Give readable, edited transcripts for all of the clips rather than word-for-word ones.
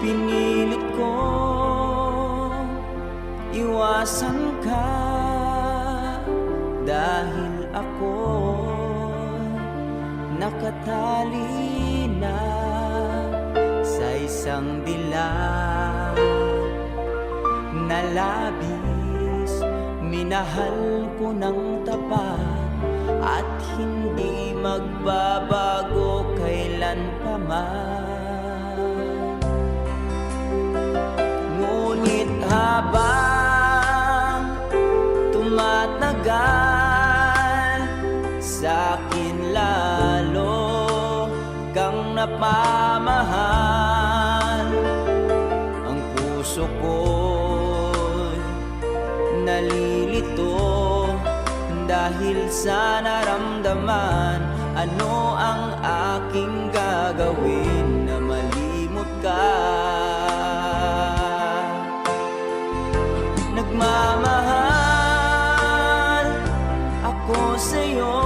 Pinilit ko iwasan ka dahil ako nakatali na sa isang dilag na labis. Minahal ko ng tapat at hindi magbabago kailan pa man. Ngunit habang tumatagal, sa'kin lalo kang napamahal. Ang puso ko'y nalilito dahil sa naramdaman. Ano ang aking gagawin na malimot ka? Nagmamahal ako sa'yo,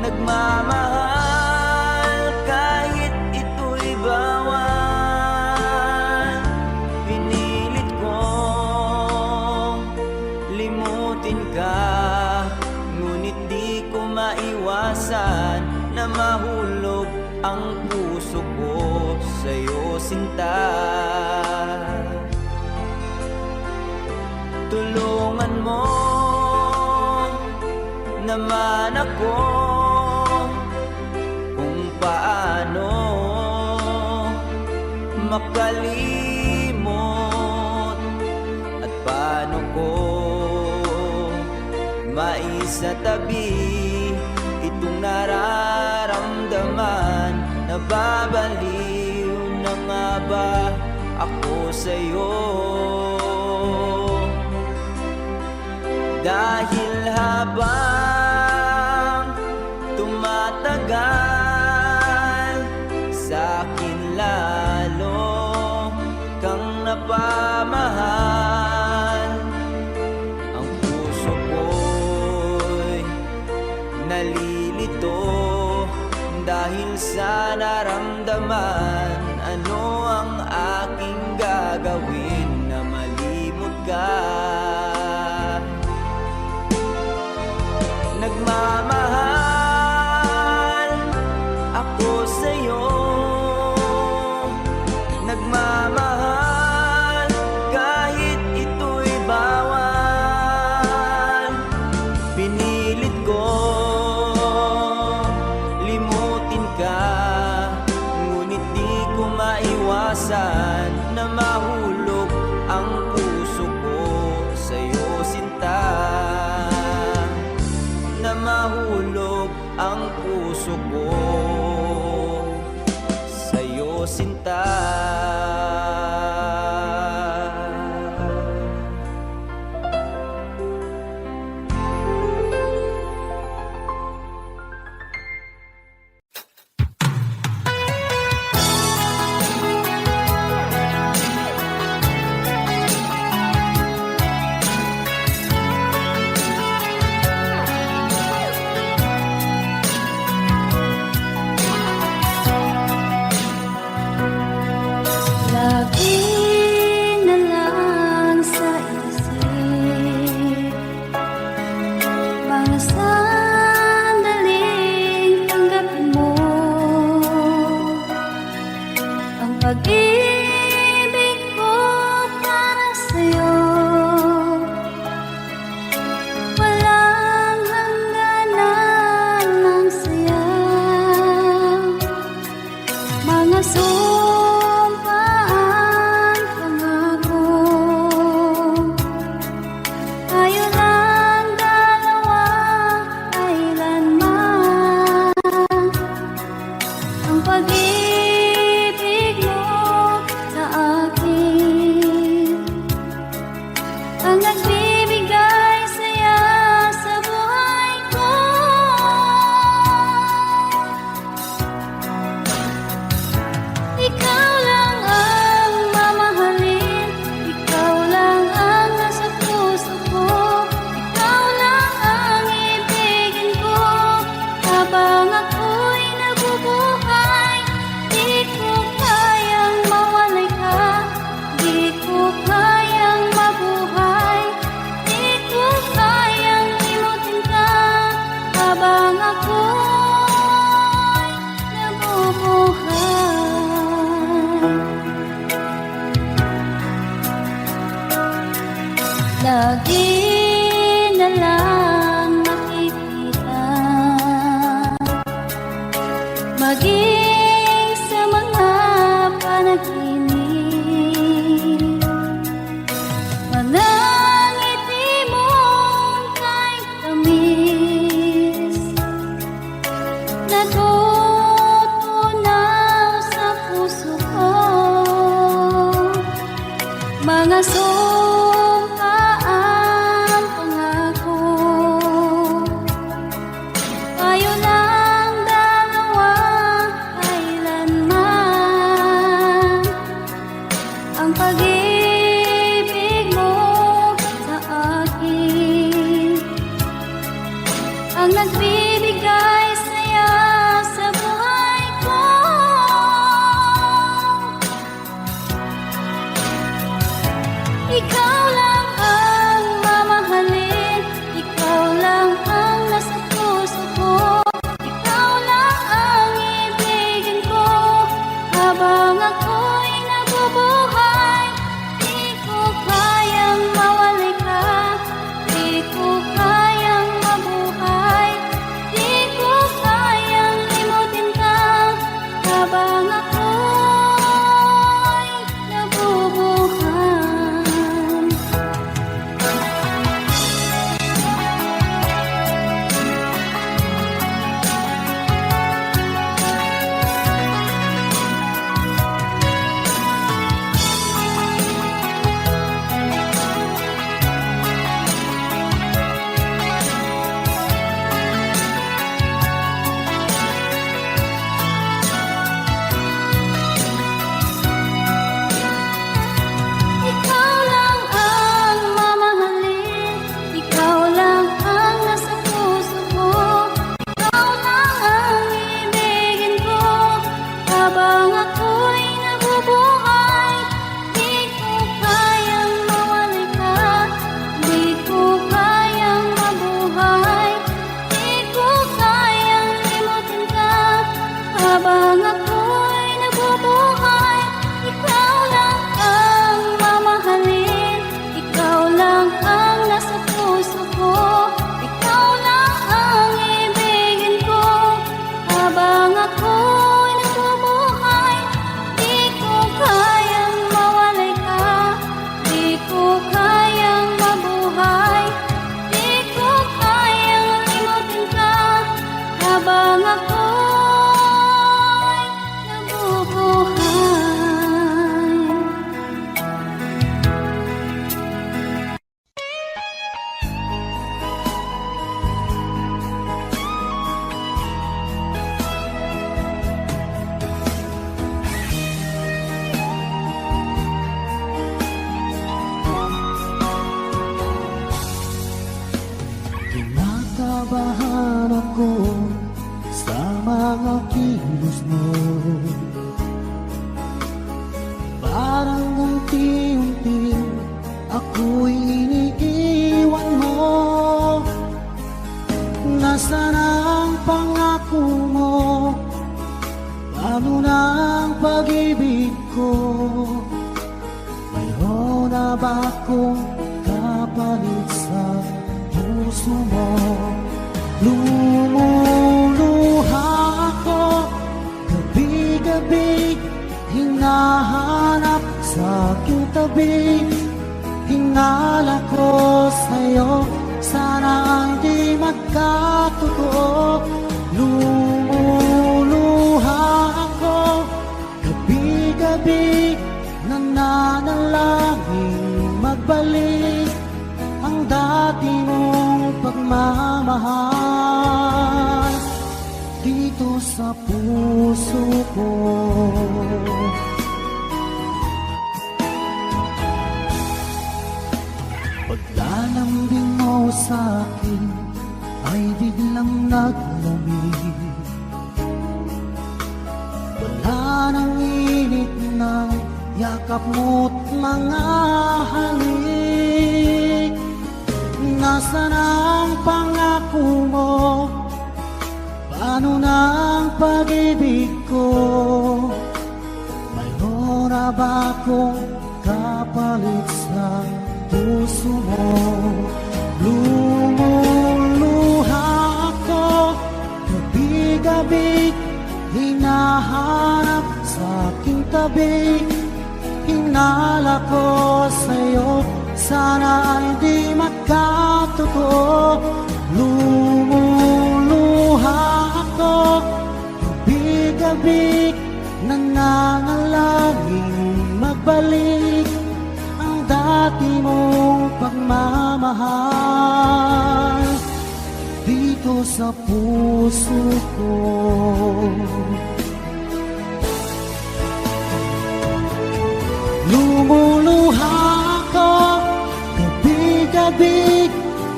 nagmamahal kahit ito'y bawal. Pinilit kong limutin ka, ngunit di ko maiwasan na mahulog ang puso ko sa'yo, sinta. Tulungan mo naman ako kung paano makalimot at paano ko maisatabi itong nararamdaman. Nababaliw na nga ba ako sa'yo? Dahil habang tumatagal, sa'kin lalo kang napamahal. Ang puso ko'y nalilito dahil sa naramdaman. Ano ang aking gagawin na malimot ka? Nagmamahal ako sa'yo, nagmamahal kahit ito'y bawal. Pinilit ko limutin ka, ngunit di ko maiwasan na mahulog ang puso ko sa'yo, sinta. Na mahulog ang puso ko sa'yo, sinta. Pag-ibig ko para sa'yo, walang hangganan ng saya. Mga sumpaan, pangako, tayo lang dalawa kailanman. Ang pag-ibig mo sa akin ang nagbibigay saya sa buhay ko. Ikaw lang ang mamahalin, ikaw lang ang nasa puso ko, ikaw lang ang ibigin ko habang ako'y nabubuhay. habang ako'y nabubuhay. Di ko kayang mawalay ka, di ko kayang mabuhay, di ko kayang limutin ka. Habang ako'y nabubuhay, ikaw lang ang mamahalin, ikaw lang ang nasa puso ko, ikaw lang ang ibigin ko. Habang ako'y nabubuhay, di ko kayang mawalay ka, di ko kayang mabuhay, di ko kayang limutin ka. Habang ako'y nabubuhay. Kinakabahan ako sa mga kilos mo. Parang unti-unti ako'y iniiwan mo. Nasaan ang pangako mo? Paano na ang pag-ibig ko? Mayroon na ba akong kapalit sa puso mo? Lumuluha ako gabi-gabi, hinahanap sa aking tabi. Hinala ko sa'yo, sana hindi magkatotoo. Lumuluha ako gabi-gabi, nananalangin magbalik ang dati mong pagmamahal dito sa puso ko. Paglalambing mo sa'kin ay biglang naglamig. Wala nang init ng yakap mo't mga halik. Nasaan ang pangako mo? Paano na ang pag-ibig ko? Mayroon na ba akong kapalit sa puso mo? Lumuluha ako gabi-gabi, hinahanap sa aking tabi. Hinala ko sa'yo, sana hindi magkatotoo. Lumuluha ako gabi-gabi, nananalangin magbalik ang dati mong pagmamahal dito sa puso ko. Lumuluha ako gabi-gabi,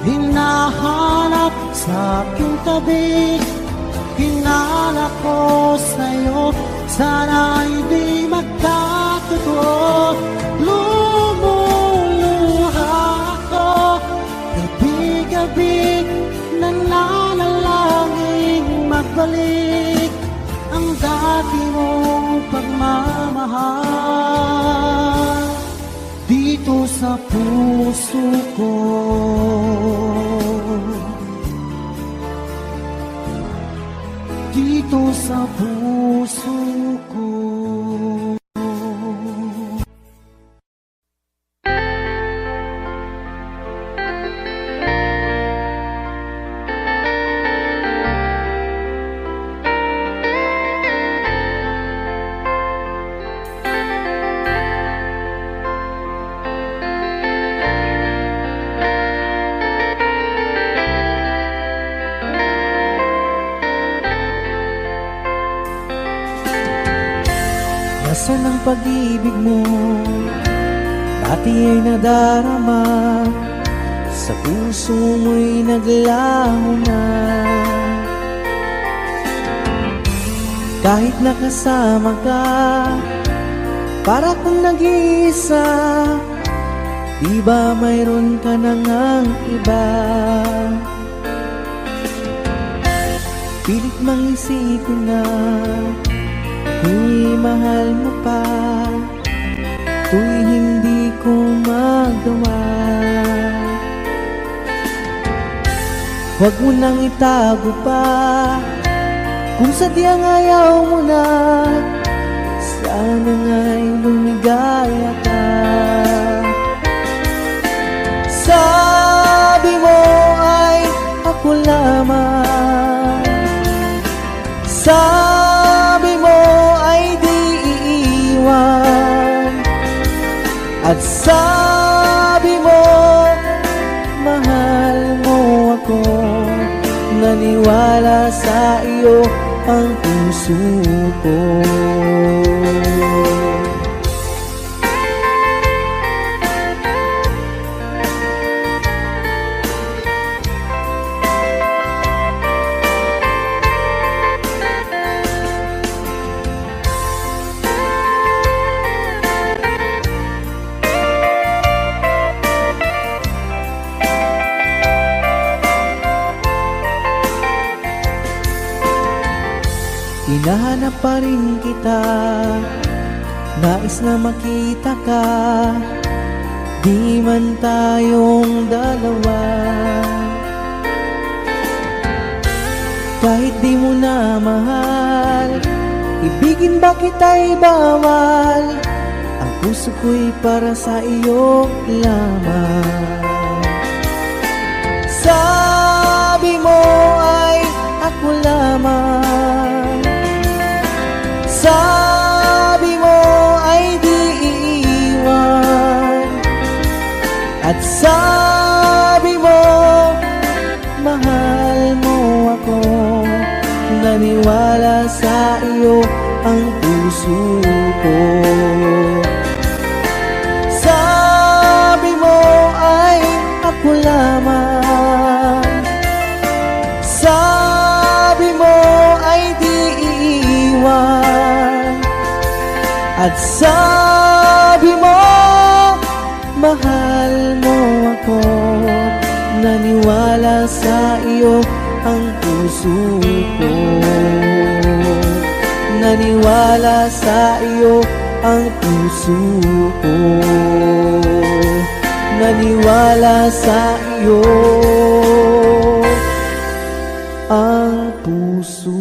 hinahanap sa aking tabi. Hinala ko sa'yo, sana hindi magkatotoo. Lumuluha ako gabi-gabi, nananalangin magbalik ang dati mong pagmamahal dito sa puso ko. Dito sa puso ko. Nasaan ang pag-ibig mo? Dati ay nadarama, sa puso mo'y naglaho na. Kahit nakasama ka, para kang nag-iisa. Di ba mayroon ka na ngang iba? Pilit mang isipin na ako'y mahal mo pa, to'y hindi ko magawa. Huwag mo nang itago pa, kung sadyang ayaw mo na, sana nga'y lumigaya ka. Sabi mo ay ako lamang, sabi mo ay di iiwan, at sabi mo mahal mo ako. Naniwala sa iyo ang puso ko. Hinahanap pa rin kita, nais na makita ka, di man tayong dalawa. Kahit di mo na mahal, ibigin ba kita'y bawal? Ang puso ko'y para sa iyo lamang. Sabi mo ay ako lamang, sabi mo ay di iiwan, at sabi mo mahal mo ako. Naniwala sa iyo ang puso ko. Sabi mo ay ako lamang, sabi mo ay di iiwan, at sabi mo mahal mo ako. Naniwala sa iyo ang puso ko. Naniwala sa iyo ang puso ko. Naniwala sa iyo ang puso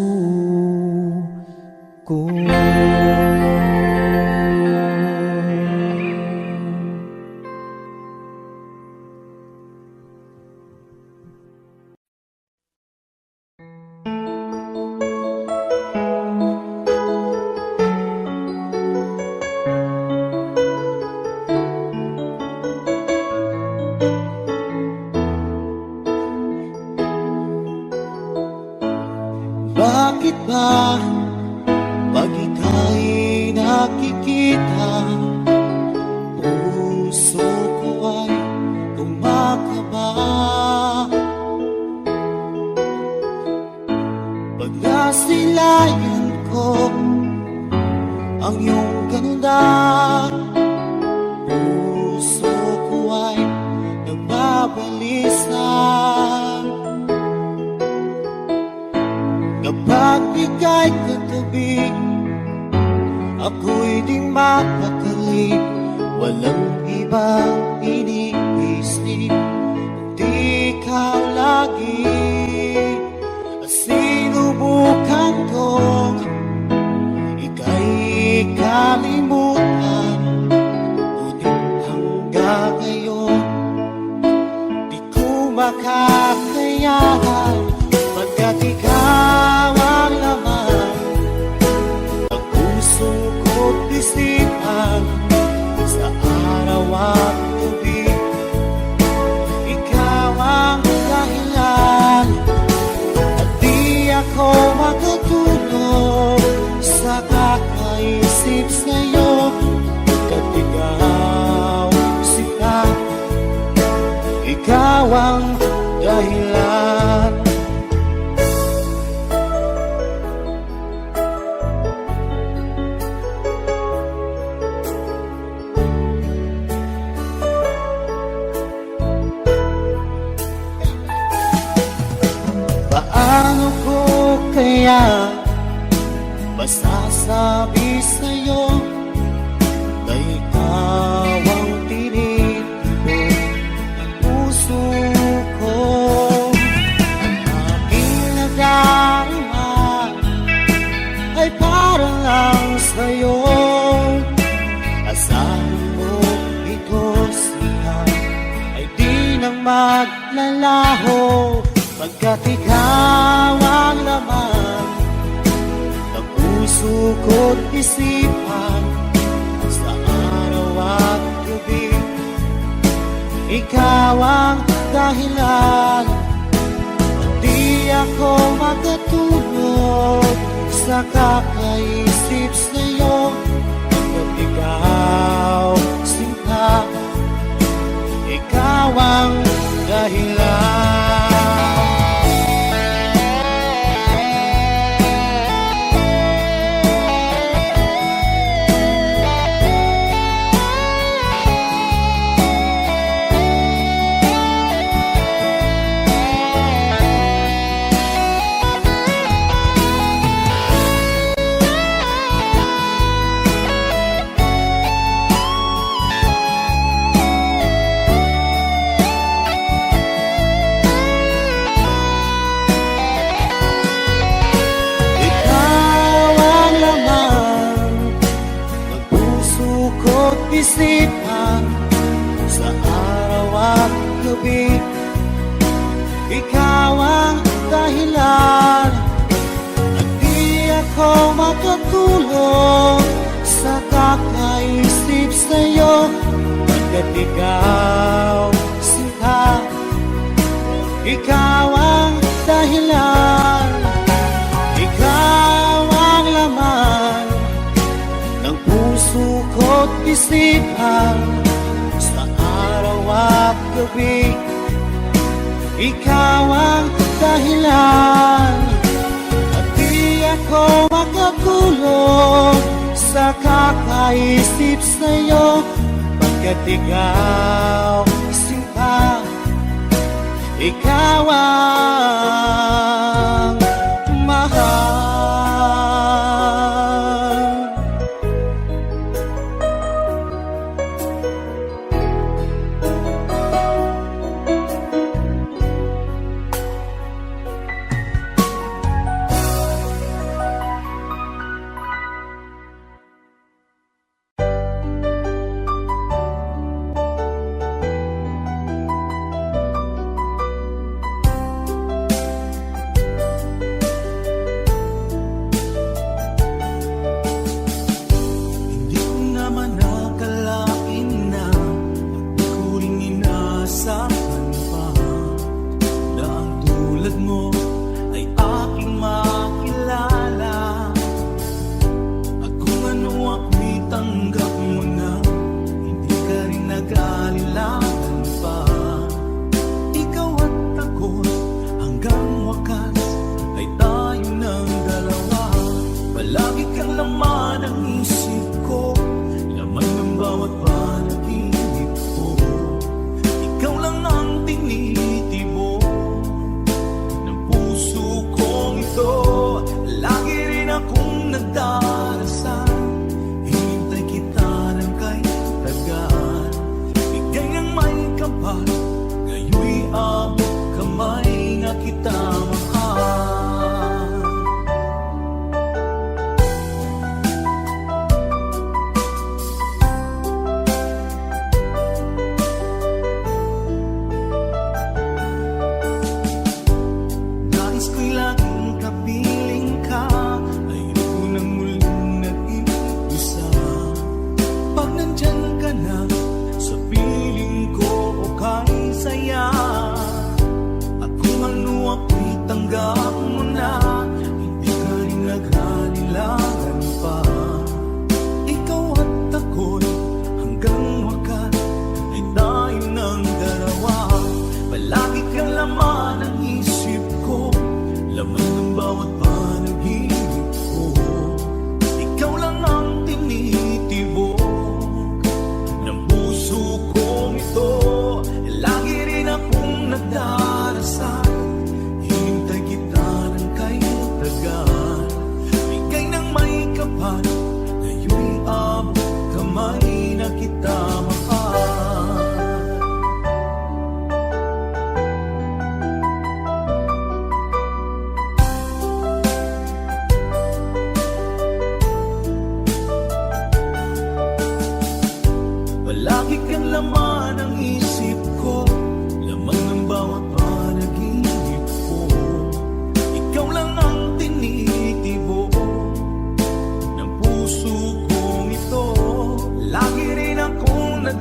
ko. Bakit ba pag ika'y nakikita, puso ko ay kumakaba? Pag nasilayan ko ang iyong ganda, puso ko ay nagbabalisa. Kapag ika'y katabi, ako'y di mapakali. Walang ibang iniisip, kundi ikaw lagi. At sinubukan kong ika'y kalimutan, ngunit hanggang ngayon di ko makakayanan. Pagkat ikaw ang laman ng puso ko't isipan, sa araw at gabi, ikaw ang dahilan. At di ako matutulog sa kakaisip sa'yo, pagkat ikaw sita, ikaw ang dahilan. nagsasabi sa'yo na ikaw ang tinig ko ng puso ko. Ang aking nadarama ay para lang sa'yo. Asahan mo ito siya ay di nang maglalaho, pagkat ikaw ang laman ng puso ko't isipan sa araw at gabi. Ikaw ang dahilan, hindi ako magkatulog sa kakaisip sa'yo. Pagkat ikaw sinta, ikaw ang dahilan. Isipan sa araw at gabi. Ikaw ang dahilan, at di ako makatulog sa kakaisip sa'yo. Pagkat ikaw sinta, ikaw ang dahilan, ikaw ang laman ng puso ko't isipan sa araw at gabi. Ikaw ang dahilan, at di ako makatulog sa kakaisip sa'yo. Pagkat ikaw sinta, ikaw ang mahal.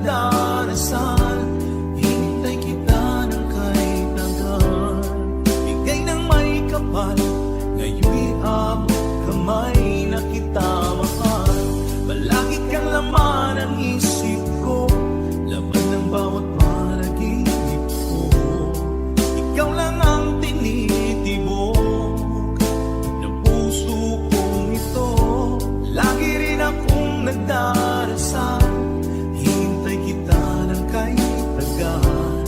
nagdarasal, hintay kita ng kahit tagal. Bigay ng may kapal, ngayon'y abot kamay na kita mahal. Palagi kang laman ang isip ko, laman ng bawat panaginip ko. Ikaw lang ang tinitibok ng puso kong ito. Lagi rin akong nagdarasal, hintay kita ng kahit tagal.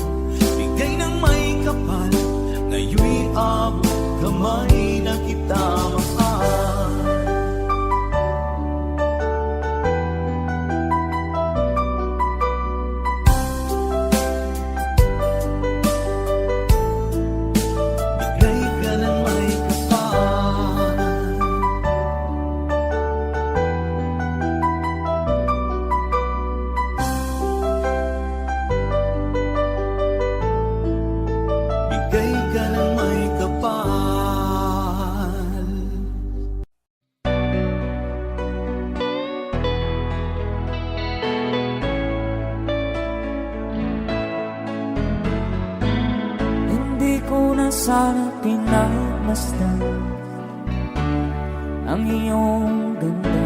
Bigay ng may kapal, ngayon'y abot kamay na kita mahal. Bigay ka ng may kapal. Bigay ka ng may kapal. Hindi ko na sana pinagmasdan ang iyong ganda,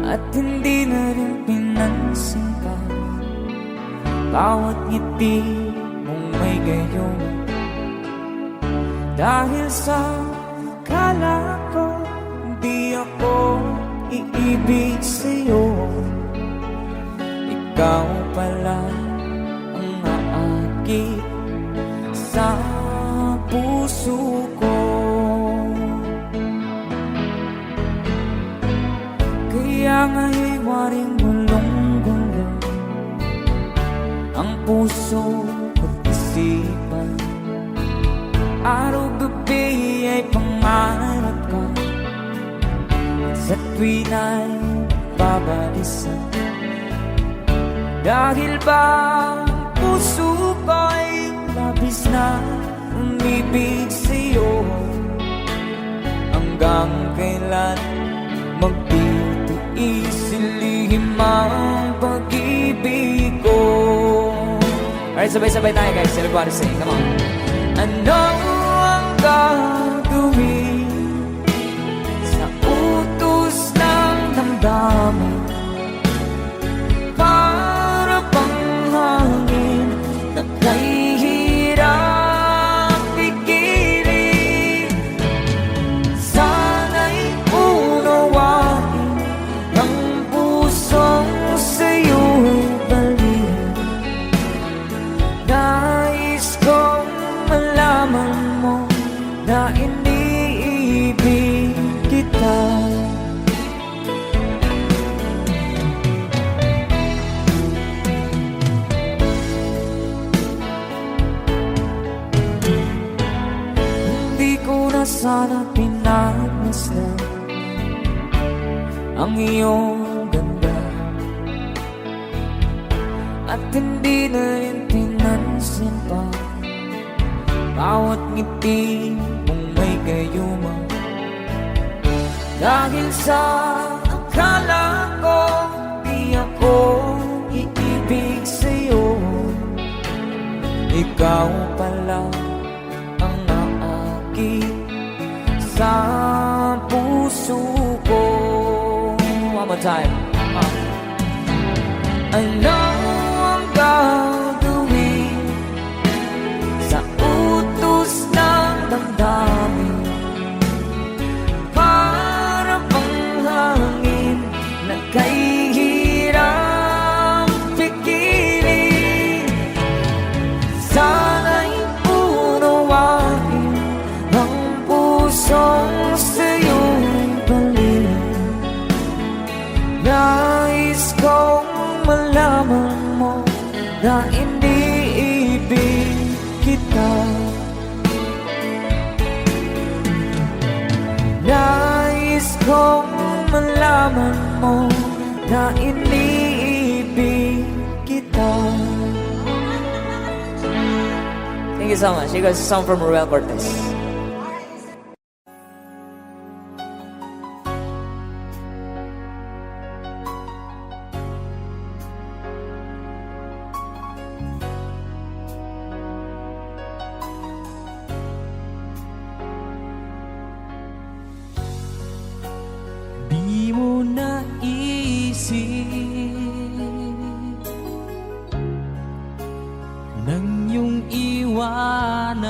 at hindi na rin pinansin pa bawat ngiti mong may gayon. Dahil sa akala ko di ako iibig sa'yo, ikaw pala ang aakit sa puso ko. Kaya nga'y waring gulong-gulong ang puso at isipan. Araw-gabi ay pangarap ka, sa tuwin ay babalisan. Dahil ba ang puso ko'y labis na umibig sa'yo, hanggang kailan magtitiis ilihim ang pag-ibig ko. Alright, sabay-sabay tayo guys. Everybody sing, come on. Ano ang gagawin sa utos ng damdamin? Para bang hangin na kay hirap pigilan. Sana'y unawain ang pusong sa'yo'y baliw. Nais kong malaman mo na iniibig kita. Hindi ko na sana pinagmasdan ang iyong ganda, at hindi na rin pinansin pa bawat ngiti mong may gayuma. Dahil sa akala ko di ako iibig sa'yo, ikaw pala ang naakit sa puso ko. One more time. Ano ang gagawin sa utos ng damdamin? Para bang hangin na kay hirap pigilan. Sana'y unawain ang pusong sa'yo'y baliw. Nais kong malaman mo na iniibig kita. Nais kong malaman mo na iniibig kita. Thank you so much. You guys, a song from Ruel Cortez. ko naisip nang iyong iwanan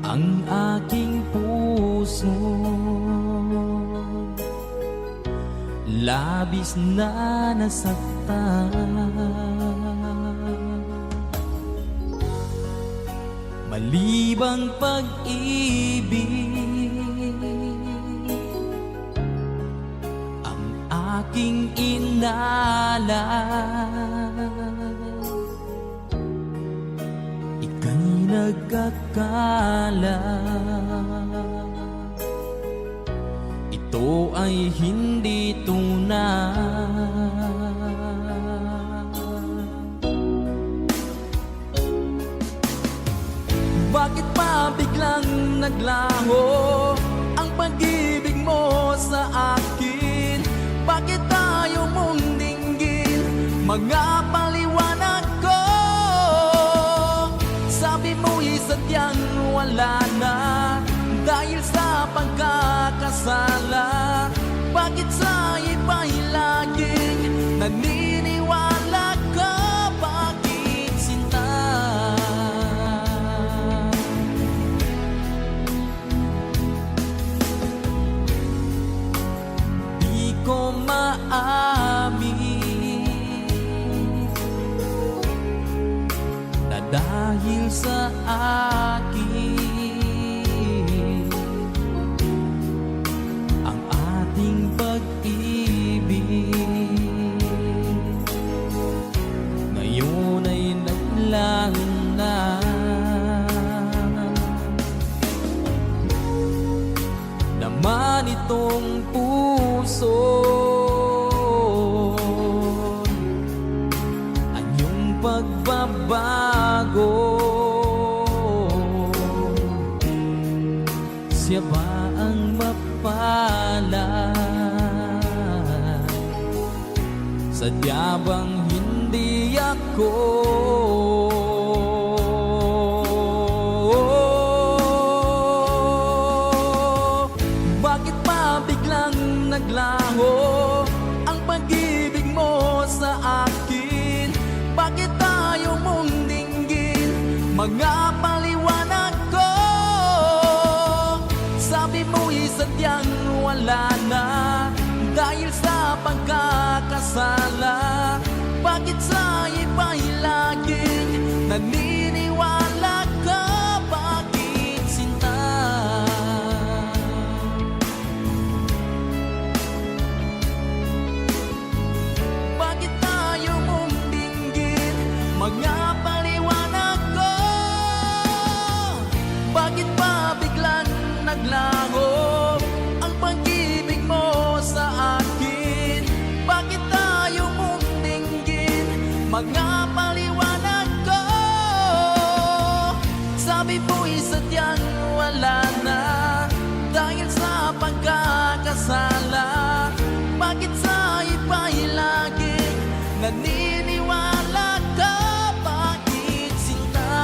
ang aking puso, labis na nasaktan. Malibang pag-ibig ang aking inalan, ika'y nagkakala. Ito ay hindi tunay. Bakit pa biglang naglaho ang pag-ibig mo sa akin? Bakit tayo mong dinggin mga paliwanag ko? Sabi mo'y sadyang wala na dahil sa pagkakasala. Bakit sa iba'y laging naniniwala ka? Bakit sinta? Di ko maamin na dahil sa akin ang ating pag-ibig ngayon ay naglang na. Naman itong puso ang iyong pagbabago, siya ba ang mapalad? Sadya bang hindi ako? Bakit pa biglang naglaho ang pag-ibig mo sa akin? Bakit tayo mong dinggin mga paliwanag ko? Sabi mo'y sadyang wala na dahil sa pagkakasala. Bakit sa iba'y laging naniniwala ka? Bakit sinta? Bakit tayo mong dinggin mga paliwanag ko? Bakit pa biglang naglaho ang pag-ibig mo sa akin? Bakit tayo mong dinggin mga paliwanag ko? Sabi mo'y sadyang wala na dahil sa pagkakasala. Bakit sa iba'y laging naniniwala ka? Bakit sinta?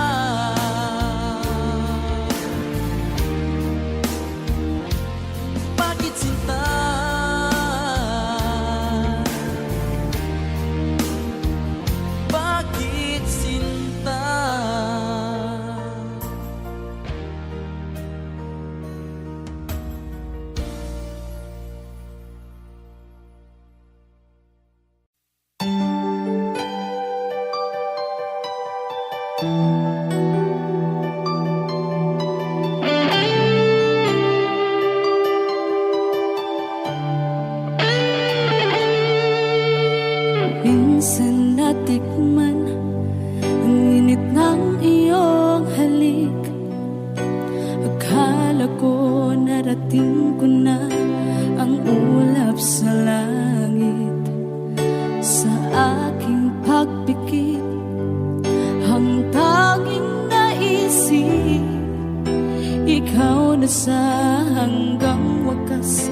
Bakit sinta? Bakit sinta? Minsan natikman ang init ng iyong halik. Akala ko narating ko na ang ulap sa langit. Sa aking pagpikit, ang tanging naisip, ikaw na sa hanggang wakas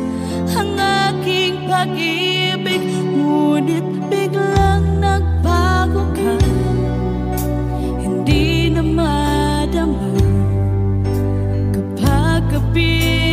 ang aking pag-ibig. Ngunit biglang nagbago ka, hindi na madama kapag gabi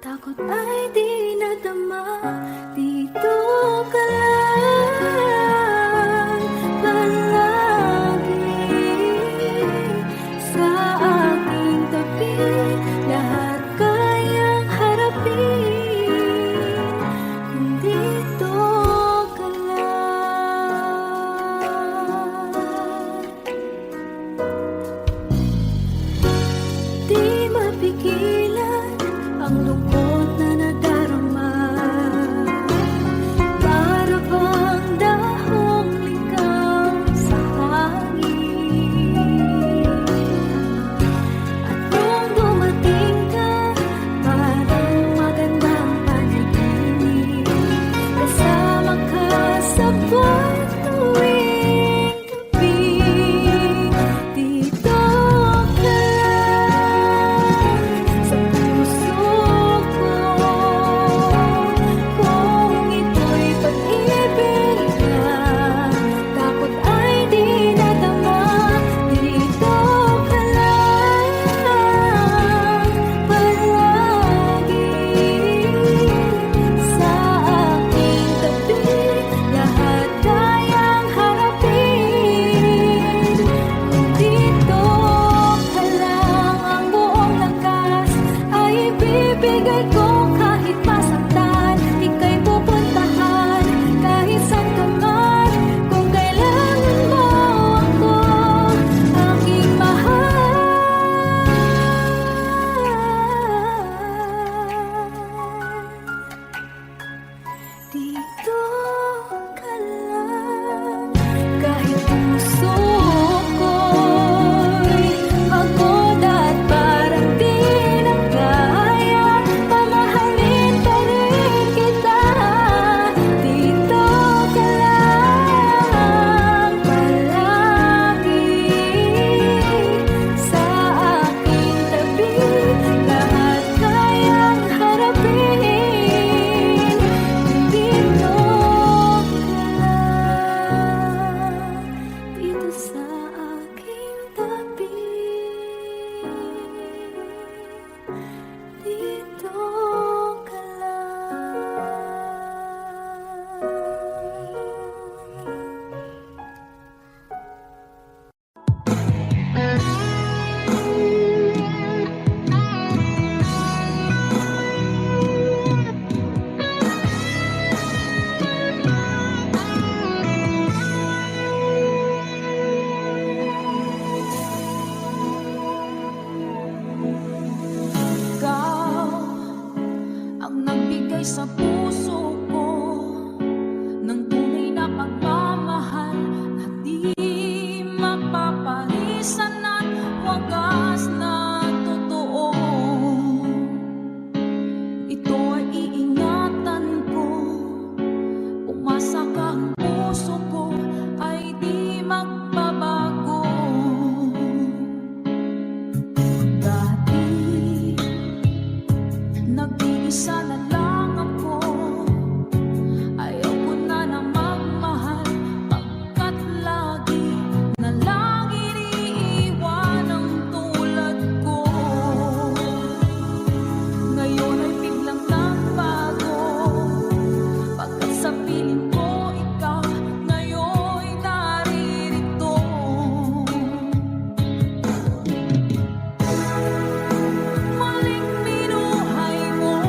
Takot ay di nadama, dito ka lang palagi sa aking tabi. Lahat kayang harapin kung dito ka lang. Di mapigilan ang lungkot na nadarama, para bang dahong ligaw sa hangin. At nung dumating ka, parang magandang panaginip, kasama ka sa buwan tuwing gabi. Dito ka lang sa puso ko, kung ito'y pag-ibig na takot ay di nadama. Dito ka lang palagi sa aking tabi. Lahat kayang harapin kung dito ka lang. Ang buong lakas ay ibibigay ko kahit masaktan. Ika'y pupuntahan kahit saan ka man. Kung kailangan mo ako, aking mahal. Dito ka lang, kahit puso ko'y pagod at parang di na kaya, mamahalin pa rin kita. Dito ka lang palagi sa aking tabi. Lahat kayang harapin kung dito ka lang. Dito sa aking tabi. Dito ka Ikaw ang nagbigay sa puso ko ng tunay na pagmamahal na di mapapalisan at wagas na totoo. Ito ay iingatan ko, umasa ka, ang puso ko ay di magbabago. Dati nag-iisa na lang ako, ayaw ko na na magmahal, pagkat lagi na lang iniiwan ang tulad ko. Ngayon ay biglang nagbago, pagkat sa piling ko ikaw ngayon naririto. Maling binuhay mo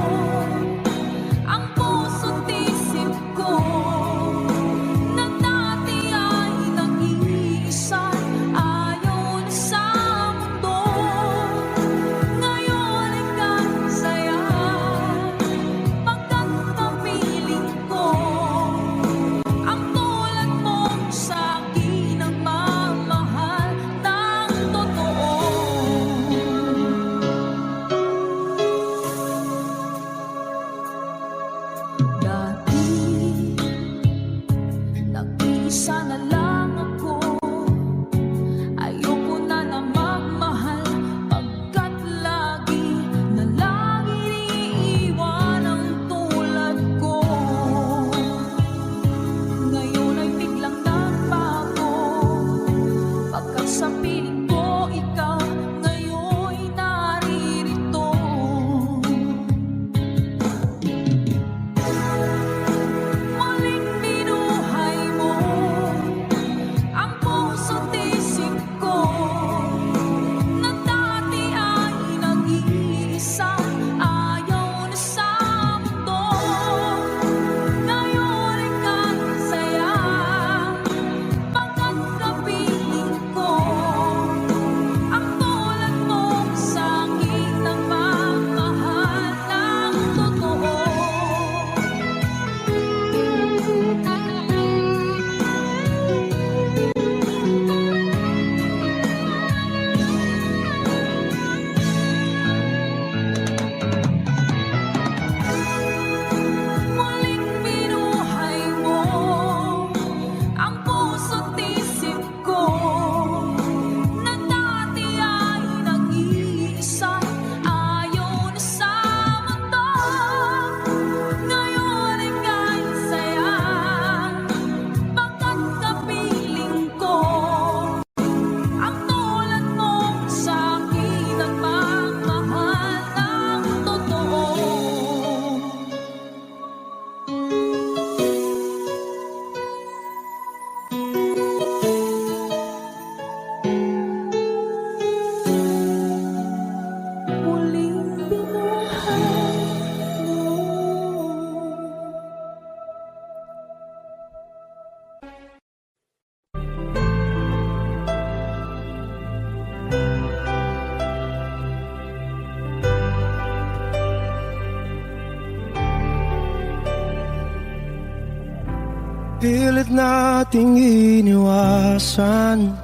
Pilit nating iniwasan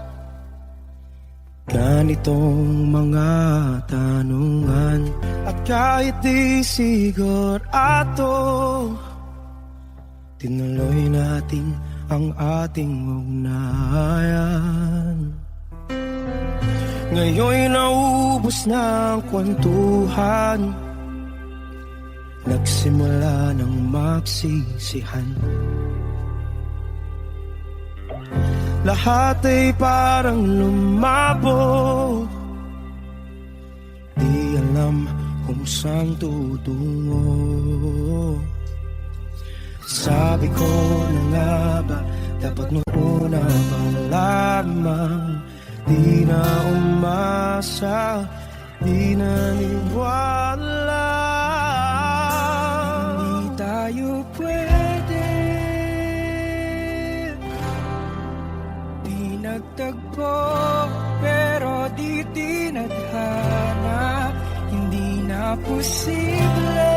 ganitong mga tanungan. At kahit di sigurado, tinuloy natin ang ating ugnayan. Ngayon'y naubos na ang kwentuhan, nagsimula ng magsisihan. Lahat ay parang lumabo, di alam kung saan tutungo. Sabi ko na nga ba, dapat nung una pa lamang, di na umasa, di naniwala. Hindi tayo pwede, di nagtagpo, pero di tinadhana. Hindi na posible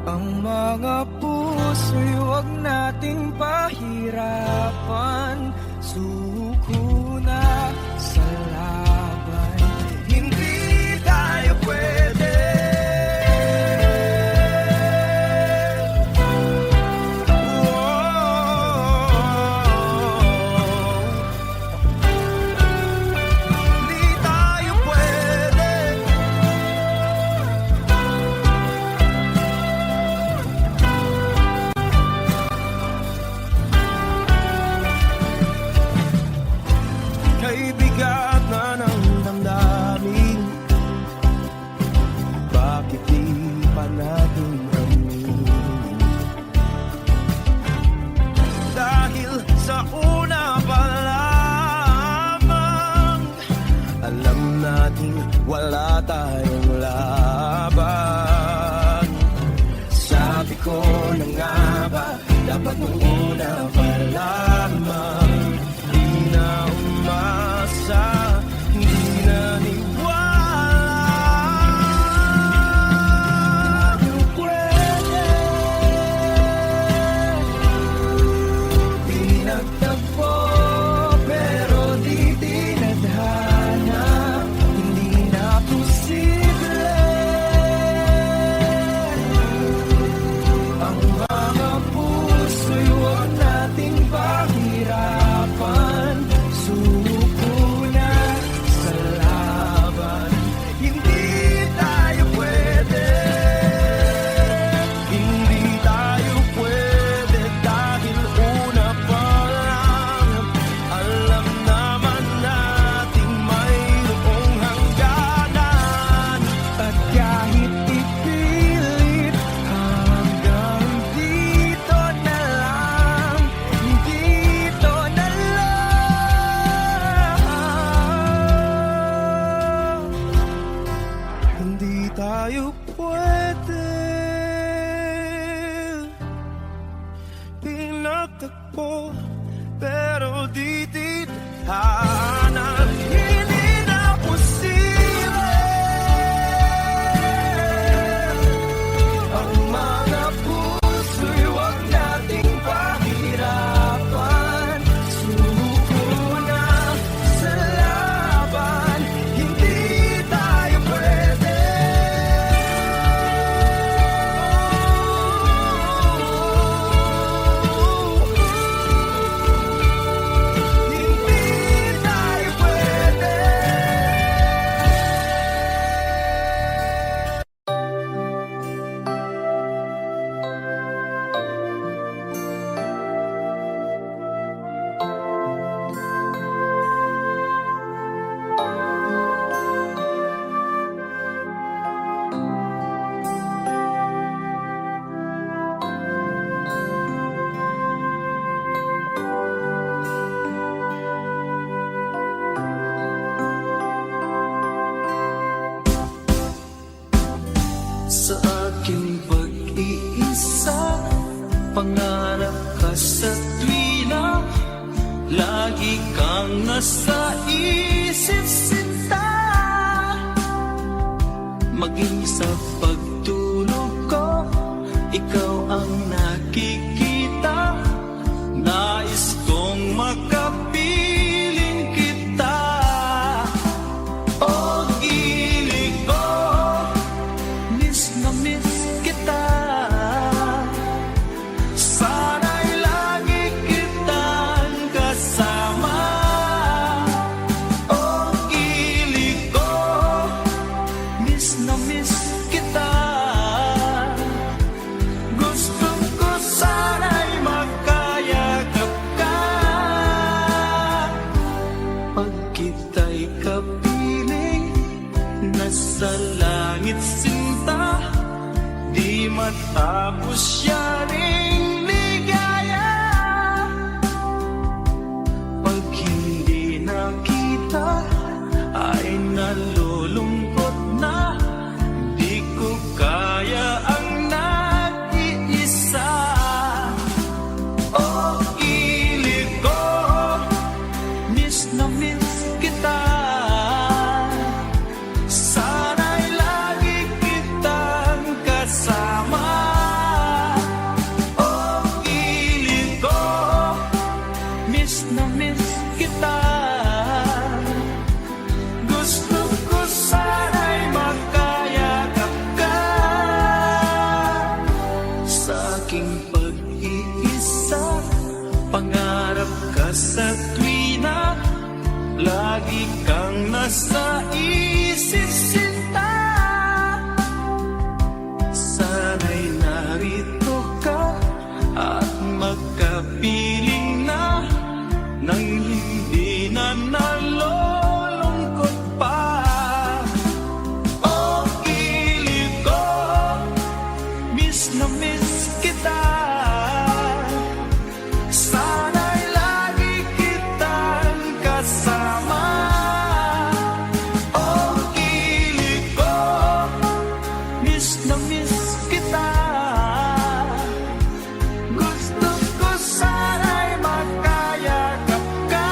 ang mga puso'y huwag nating pahirapan. Suko na sa laban, hindi tayo pwede. Hindi tayo pwede. Kay bigat na ng damdamin, bakit di pa natin aminin? Dahil sa una pa lamang, alam natin wala tayong laban. Sabi ko na nga ba, dapat nung una pa lamang, di na umasa, di naniwala. Di pwede, di nagtagpo, pero di tinadhana. Hindi na posible ang mga puso'y huwag nating pahirapan. Suko na sa laban, hindi tayo pwede. Hindi tayo pwede dahil una pa lang, alam naman nating mayroong hangganan. At kahit ipilit, hanggang dito na lang, dito na lang. Hindi tayo pwede, pinagtagpo, pero di tinadhana. Hindi na posible ang mga puso'y huwag nating pahirapan. Suko na sa laban, hindi tayo pwede. Hindi tayo pwede. Sa aking pag-iisa, pangarap ka sa tuwina, lagi kang nasa isip sinta. Maging sa pagtulog ko, ikaw ang na miss kita. Gusto ko sana'y magkayakap ka. Pag kita'y kapiling, nasa langit sinta, di matapos yaring ligaya. Pag hindi nakita, ay nalulungkot na, di ko kaya ang nag-iisa. Oh, ilig ko, miss na miss kita. Sana'y lagi kitang kasama. Oh, ilig ko, miss na miss kita. Gusto ko sana'y magkayakap ka. Sa aking pag-iisa, pangarap ka sa tuwina, lagi kang nasa isip sinta. Sana'y narito ka at magkapiling na, nang hindi na nalulungkot pa. Oh, ilig ko, miss na miss kita. Sana'y lagi kitang kasama. Oh, ilig ko, miss na miss kita. Gusto ko sana'y magkayakap ka.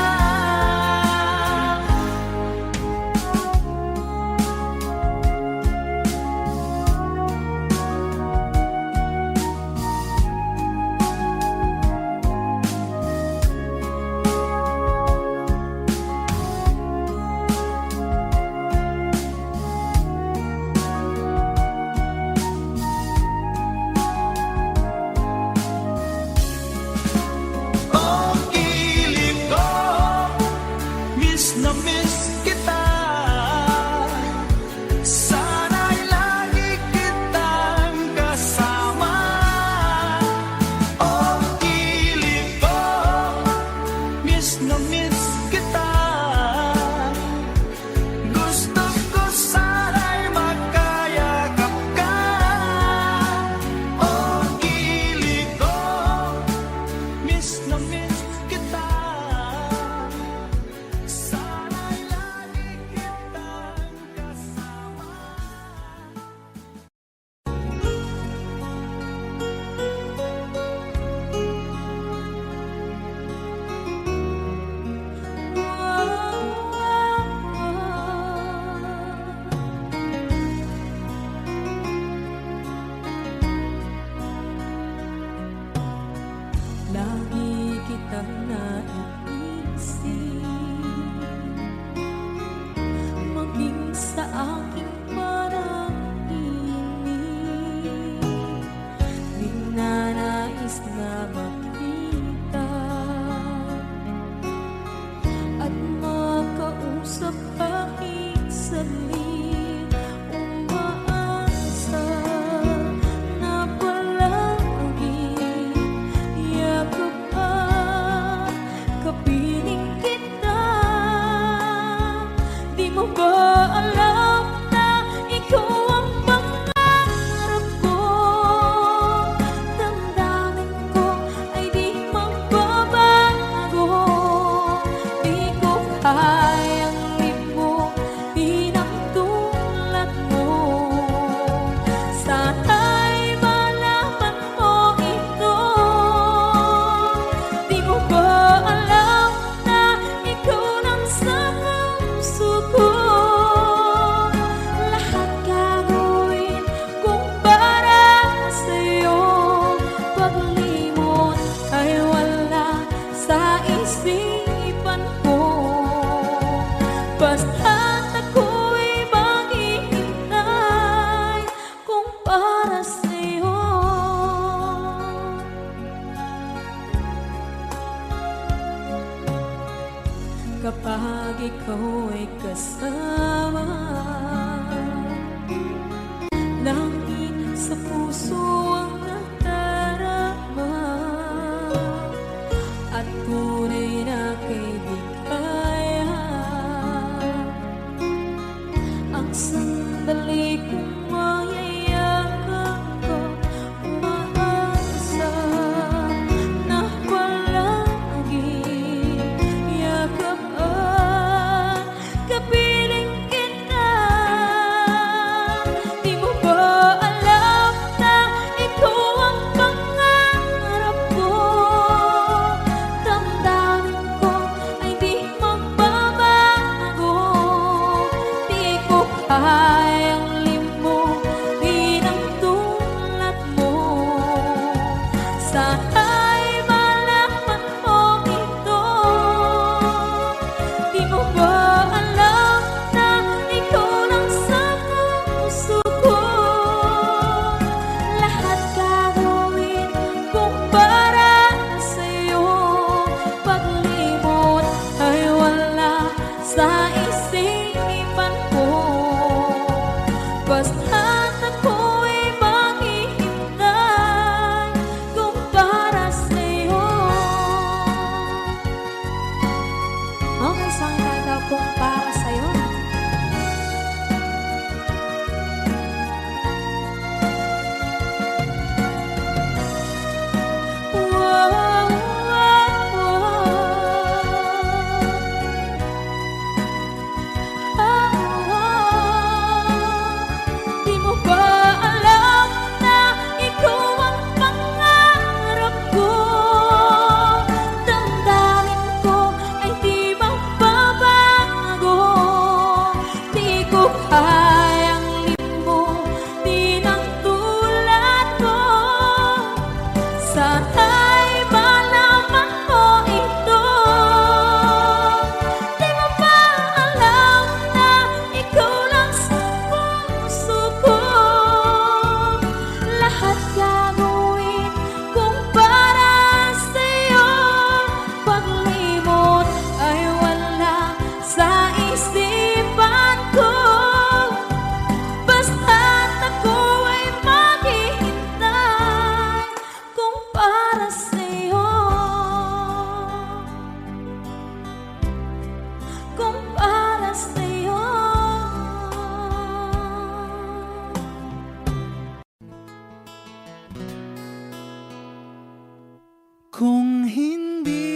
Oh, ilig ko, miss na miss kita. Sana'y lagi kitang kasama. Oh, ilig ko, miss na miss kita. Gusto ko sana'y magkayakap ka. Oh, ilig ko, miss na miss kita. Sana'y lagi kitang kasama. Lagi kitang naiisip, maging sa aking parang inip. Ninanais na makita at makausap kahit saglit. Umaasa na palagi yakap ka, kapiling kita. Di mo ba alam na ikaw ang pangarap ko? Damdamin ko ay di magbabago. Di ko kayang limutin ang tulad mo. Sana'y malaman mo ito. Di mo ba alam na ikaw nang sa puso ko? Lahat gagawin kung para sa'yo. Paglimot ay wala sa isipan ko. Basta't ako'y maghihintay kung para sa'yo. Kapag ikaw ay kasama, puso ang nadarama at tunay na kaibigan. Ang sandali kong mayayakap ko, umaasa na palaging yakap at kapiling kita. Di mo ba alam na ito ang pangarap ko? Damdamin ko ay di magbabago. Di ko kayang limutin ang tulad mo. Sana'y malaman mo ito. Di mo ba alam na ikaw lang sa puso ko? Lahat gagawin kung para sa'yo. Paglimot ay wala sa isipan ko. Basta't ako'y maghihintay kung para sa'yo. Okay, isang kanta kung para sa'yo. Wow, wow, Di mo ba alam na ikaw ang pangarap ko? Damdamin ko ay di magbabago. Di ko kayang limutin ang tulad mo. Sana'y malaman mo ito. Di mo ba alam na ikaw lang sa puso ko? Lahat gagawin kung para sa'yo. Paglimot ay wala sa isipan ko. Basta't ako ay maghihintay kung para sa'yo. Kung para sa'yo. Kung hindi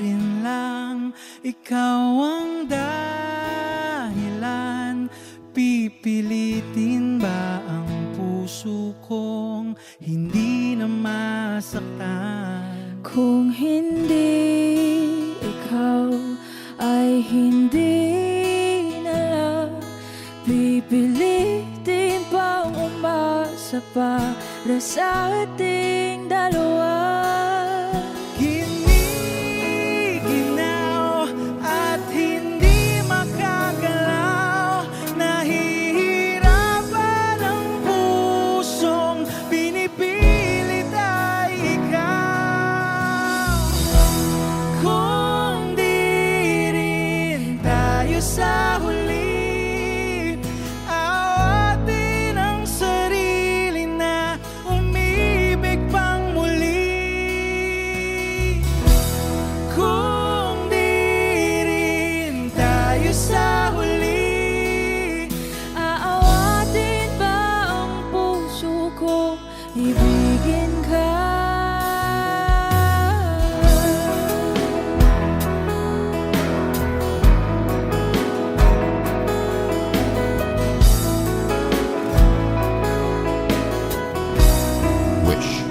rin lang ikaw ang dahilan, pipilitin ba ang puso kong hindi na masaktan? Kung hindi ikaw ay hindi na lang, pipilitin pang umasa para sa ating dalawa. Giniginaw at hindi makagalaw, nahihirapan ang pusong pinipilit ay ikaw. Kung di rin tayo sa huli, awatin ang sarili na umibig pang muli. Kung di rin tayo sa huli, Aawatin ba ang puso ko, ibigin ka? Wish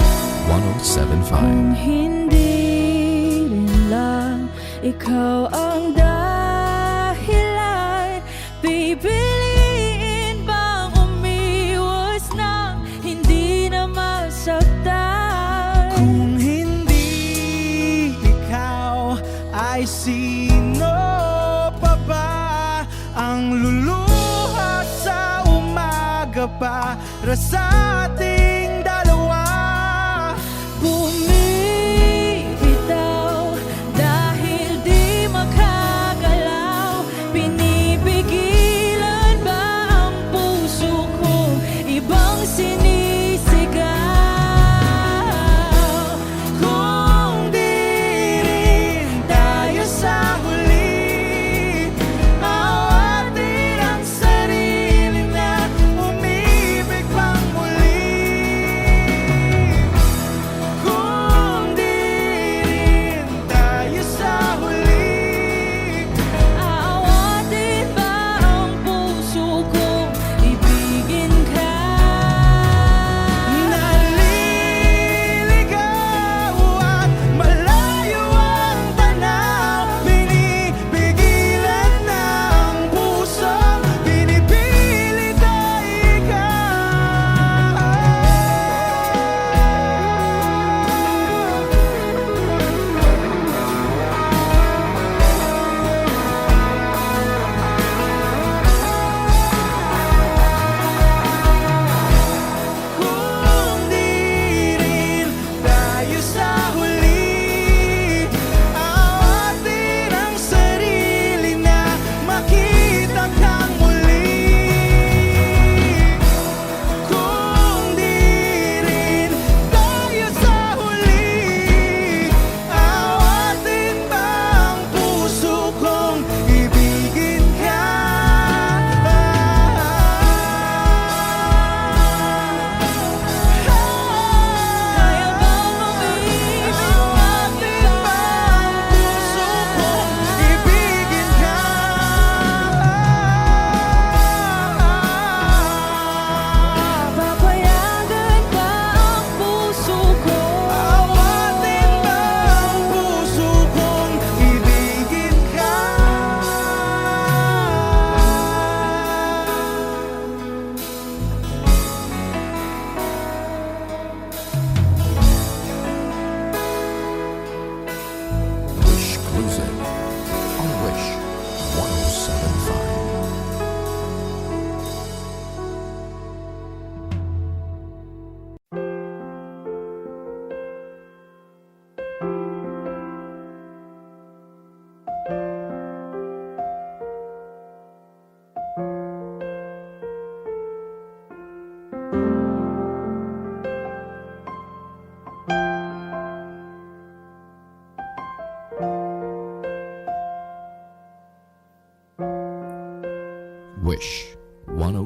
1075. Kung hindi rin lang ikaw ang dahilan, pipiliin bang umiwas nang hindi na masaktan? kung hindi ikaw ay sino pa ba ang luluha sa umaga para sa ating dalawa? Bumibitaw dahil di makagalaw, pinipigilan ba ang puso ko? Ibang sinisi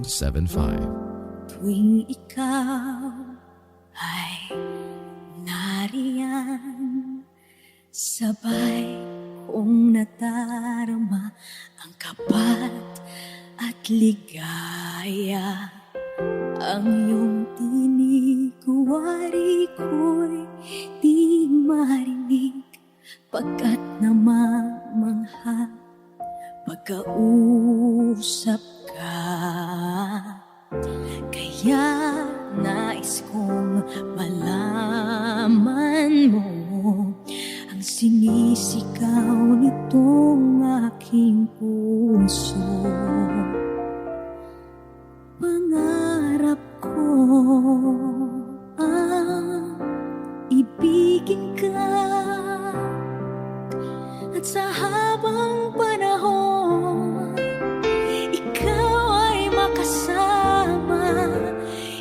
1075. Tuwing ikaw ay nariyan, sabay kong nadarama ang kapat at ligaya. Ang iyong tinig, wari ko'y di marinig, pagkat namamangha pagkausap ka. Kaya nais kong malaman mo ang sinisigaw nitong aking puso. Pangarap ko ang ibigin ka, at sa habang panahon ikaw ay makasama.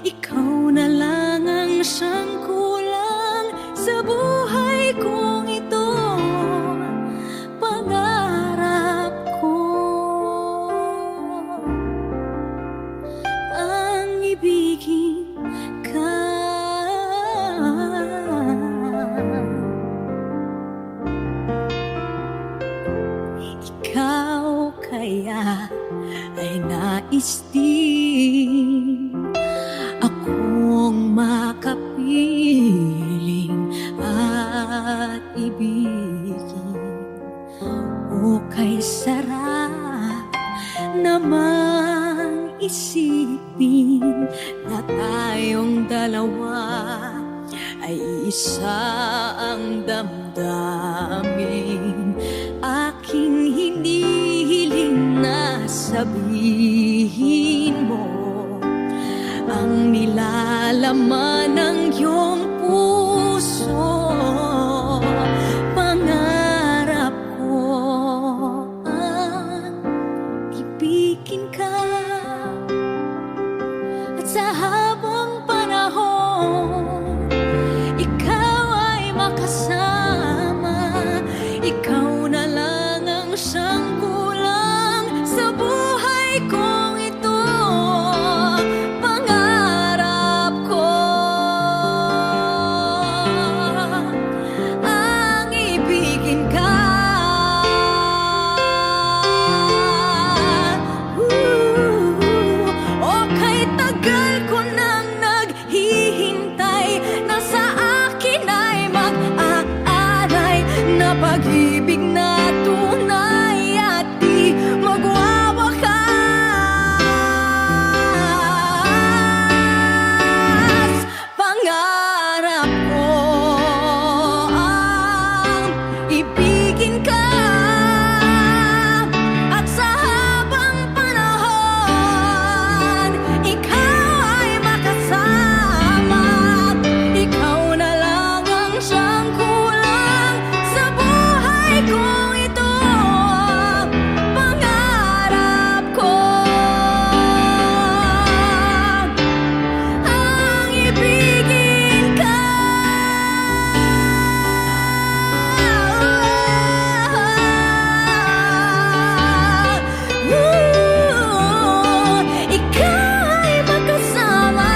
Ikaw na lang ang siyang kulang sa buhay kong ito. Pangarap ko ang ibigin ka. Ikaw kaya ay nais din akong makapiling at ibigin. O kay sarap namang isipin na tayong dalawa ay isa ang damdamin. Aking hinihiling na sabihin mo ang nilalaman ng iyong puso. Pangarap ko ang ibigin ka, at sa habang panahon ikaw ay makasama. Ikaw na lang ang siyang kulang sa buhay kong ito. Pangarap ko ang ibigin ka. O kay tagal ko nang naghihintay, na sa akin ay mag-aaray na pag-ibig na tunay at di magwawakas. Pangarap ko ang ibigin ka, at sa habang panahon ikaw ay makasama. Ikaw na lang ang siyang kulang sa buhay kong ito. Pangarap ko ang ibigin ka. Ikaw ay makasama.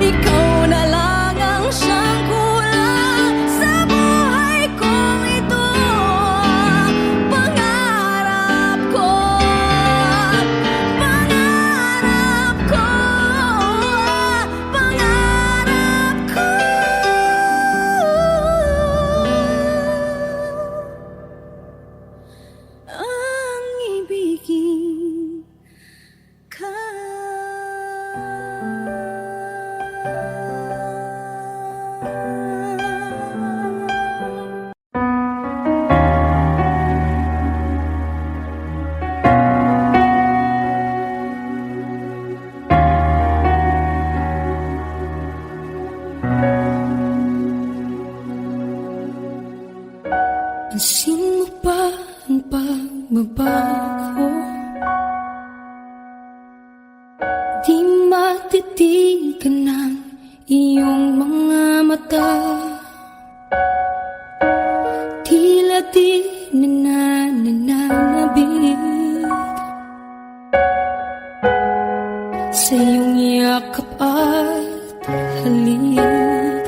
Ikaw na lang ang siyang kulang sa buhay kong ito. Pangarap ko, pangarap ko, pangarap ko ang ibigin ka. Pansin mo ba ang pagbabago? Di matitigan ng iyong mga mata. Tila di nananabig. iyong yakap at halik.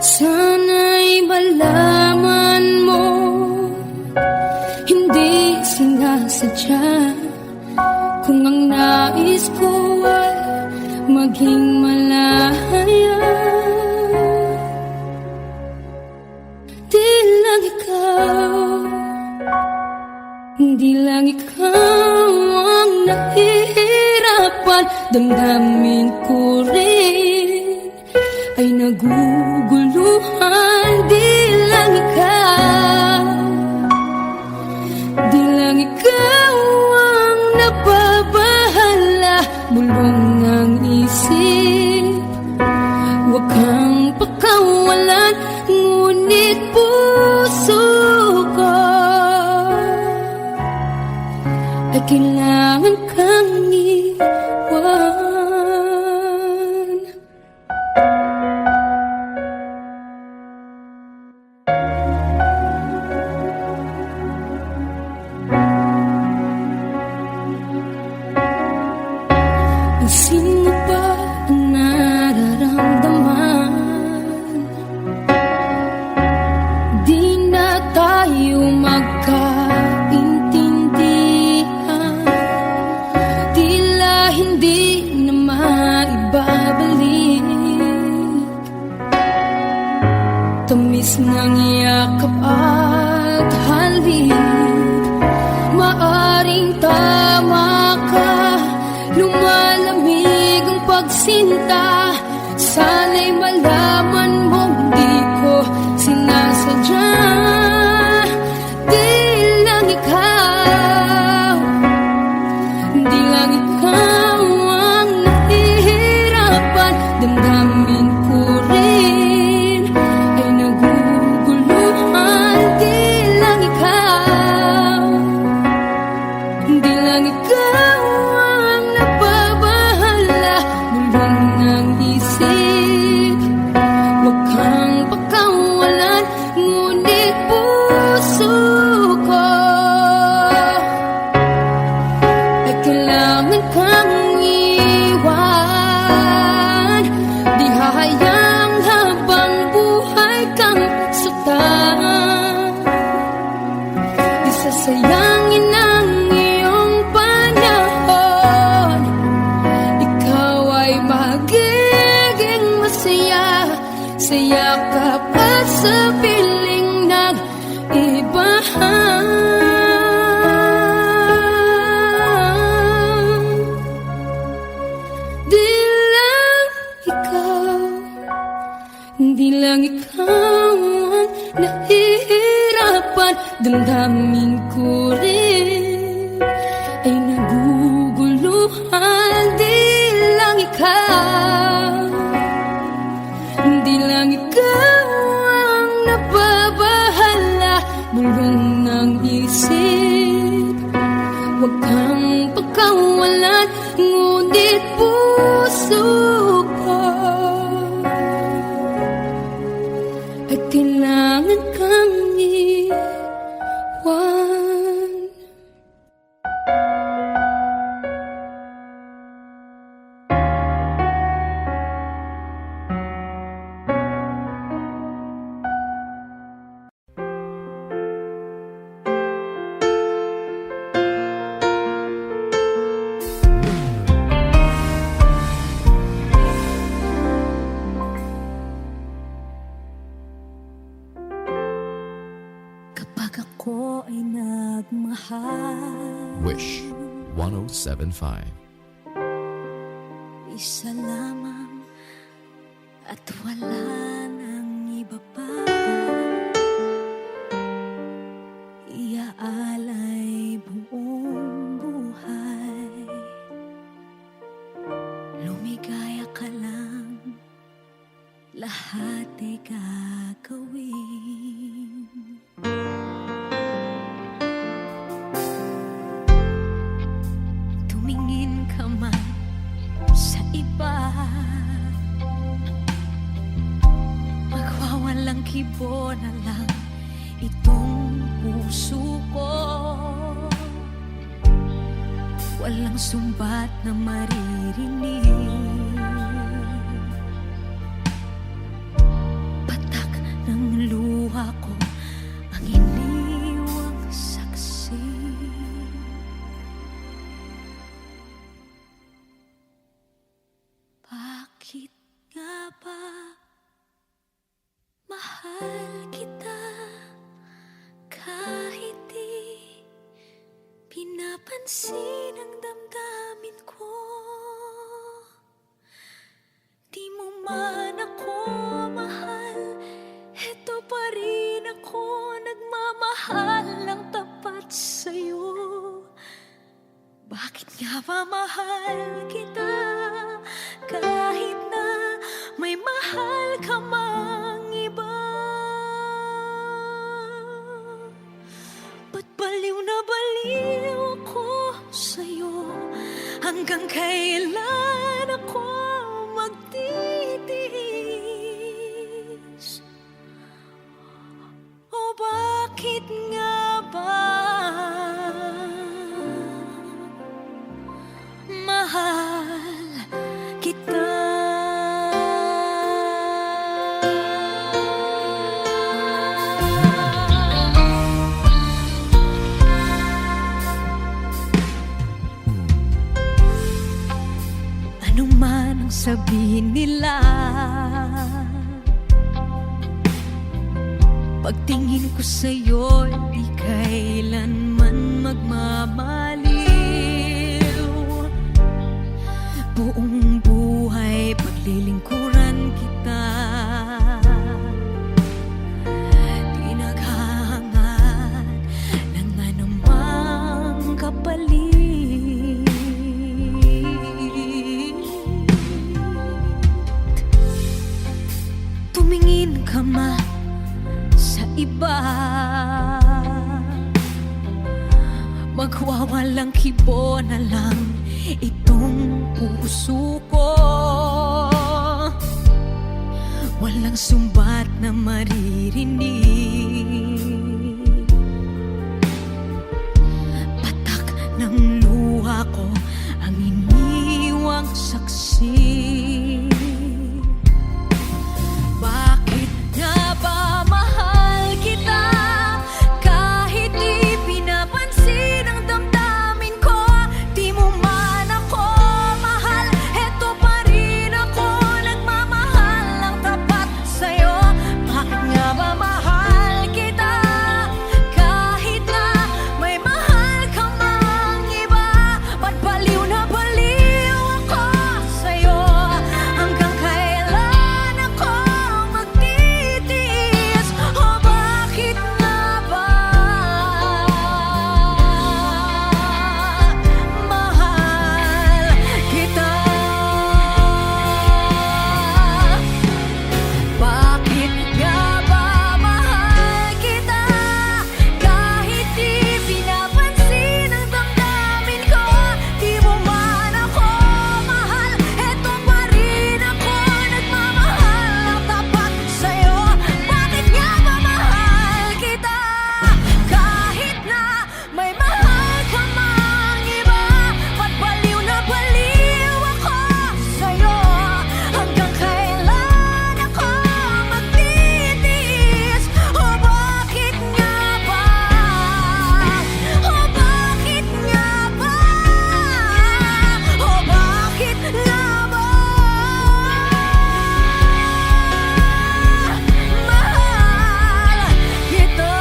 Sana'y malaman mo, hindi sinasadya. Kung ang nais ko ay maging malaya, di lang ikaw, di lang ikaw ang nahihirapan. Damdamin ko rin ay naguguluhan. Di lang ikaw, di lang ikaw ang nababahala. Bulong ng isip, huwag kang pakawalan, ngunit puso ko ay kailangan kang iwan. Pansin mo ba ang nararamdaman? Di na tayo magkaintindihan, tila hindi na maibabalik. Tamis ng yakap at halik, maaring tama ka. Lumalamig ang pagsinta, sana'y malaman mong di ko sinasadya. Di lang ikaw, di lang ikaw ang nahihirapan. Damdamin ko rin ay naguguluhan. Di lang ikaw, di lang ikaw ang nababahala. Bulong ng isip, huwag kang pakawalan, ngunit puso ko ay kailangan kang iwan. Di hahayang habang buhay kang saktan, di sasayangin ang iyong panahon. Ikaw ay magiging masaya sa yakap at sa piling nag-ibahan. Di lang ikaw, di lang ikaw ang nahihirapan. Damdamin ko rin ay naguguluhan. Di lang ikaw, di lang ikaw ang nababahala. Bulong ng isip, huwag kang pagkawalan, ngunit puso ko ay kailangan kang iwan. Kapag ako ay nagmahal, Wish 1075. isa lamang at wala nang iba pa. Iaalay buong buhay, lumigaya ka lang, lahat ay gagawin. Tumingin ka man sa iba, magwawalang kibo na lang itong puso ko. Walang sumbat na maririnig Bakit nga ba mahal kita kahit di pinapansin ang damdamin ko? Di mo man ako mahal, eto pa rin ako nagmamahal ng tapat sa'yo. Bakit nga ba mahal kita kahit na may mahal ka mang iba? Ba't baliw na baliw ako sa'yo? Hanggang kailan ako magtitiis? O bakit nga ba mahal kita? Ano man ang sabihin nila, pagtingin ko sa'yo, di kailanman magmamaliw. Buong buhay paglilingkuran kita, di naghahangad ng anumang kapalit. Tumingin ka man sa iba, magwawalang kibo na lang itong puso ko. Walang sumbat na maririnig, patak ng luha ko ang iniwang saksi. Bakit nga ba mahal kita kahit di pinapansin ang damdamin ko? Di mo man ako mahal, eto pa rin ako nagmamahal ng tapat sa'yo. Bakit nga ba mahal kita kahit na may mahal ka mang iba? Ba't baliw na baliw ako sa'yo? Hanggang kailan ako magtitiis? O bakit nga ba mahal kita? Bakit nga ba mahal kita kahit di pinapansin ang damdamin ko? Di mo man ako mahal, eto pa rin ako nagmamahal ng tapat sa'yo. Bakit nga ba mahal kita kahit na may mahal ka mang iba? Ba't baliw na baliw ako sa'yo? Hanggang kailan ako magtitiis? O bakit nga ba? O bakit nga ba? O bakit nga ba? Mahal kita.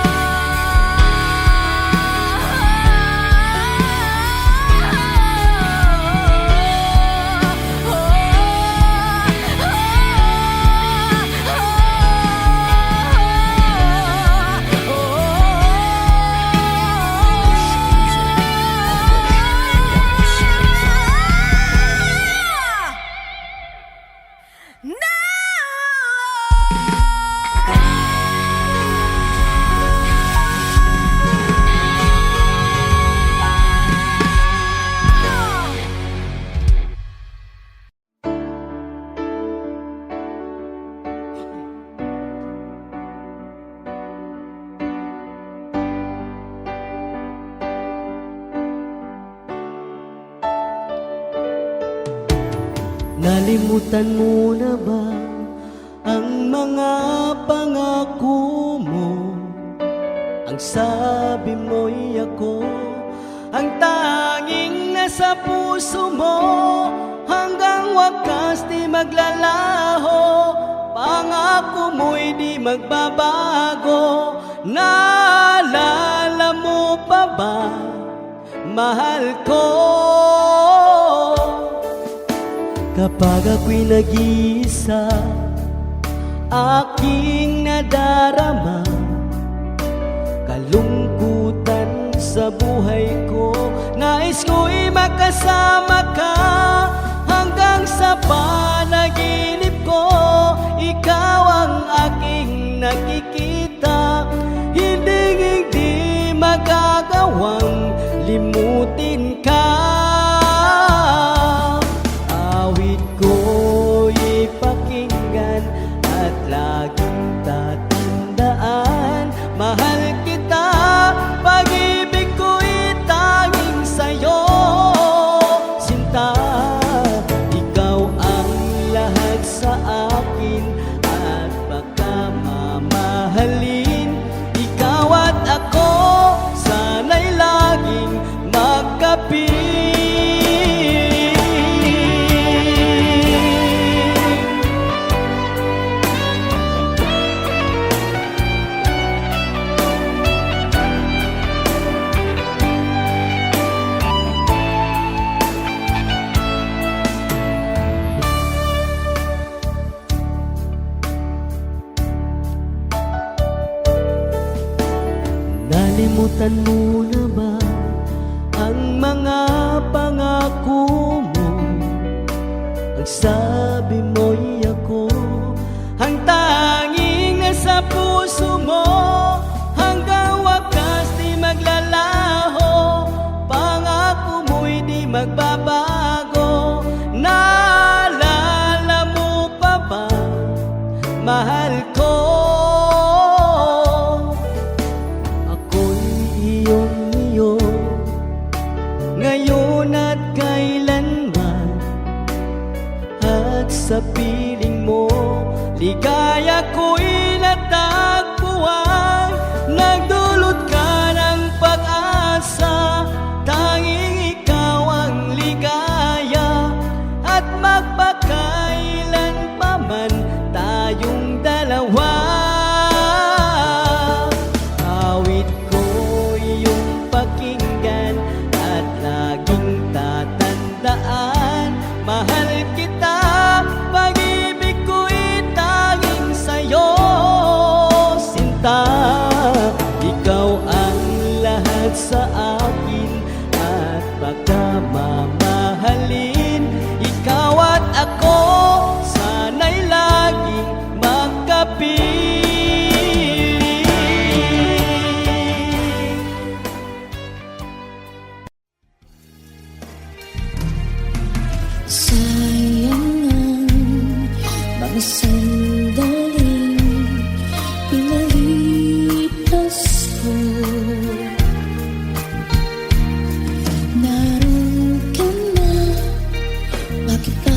Nalimutan mo na ba ang mga pangako mo? Ang sabi mo'y ako ang tanging nasa puso mo. Hanggang wakas di maglalaho, pangako mo'y di magbabago. Naalala mo pa ba, mahal ko? Kapag ako'y nag-iisa, aking nadarama kalungkutan sa buhay ko. Nais ko'y makasama ka hanggang sa panaginip ko. Ikaw ang aking nakikita, hindi magagawang limutin ka. Awit ko'y pakinggan at laging tatandaan, mahal kita, pag-ibig ko'y tanging sa'yo. Sinta, ikaw ang lahat sa akin at baka mamahalin. Ikaw at ako, sana'y laging magkapit. Nalimutan mo na ba ang mga pangako mo? Ang sabi mo'y ako ang tanging nasa puso mo. Hanggang wakas di maglalaho, pangako mo'y di magbabago. Naalala mo pa ba, mahal ko? Ngayon at kailanman, at sa piling mo, ligaya ko'y natagpuan. Nagdulot ka ng pag-asa, tanging ikaw ang ligaya. At magpakailan pa man tayong dalawa. Awit ko iyong pakinggan at laging tatandaan, mahal kita, pag-ibig ko'y tanging sa'yo. Sinta, ikaw ang lahat sa akin at baka mamahalin. Ikaw at ako, sana'y laging magkapiling. Sayang ang mga sandaling pinalipas ko. Naroon ka na, bakit ba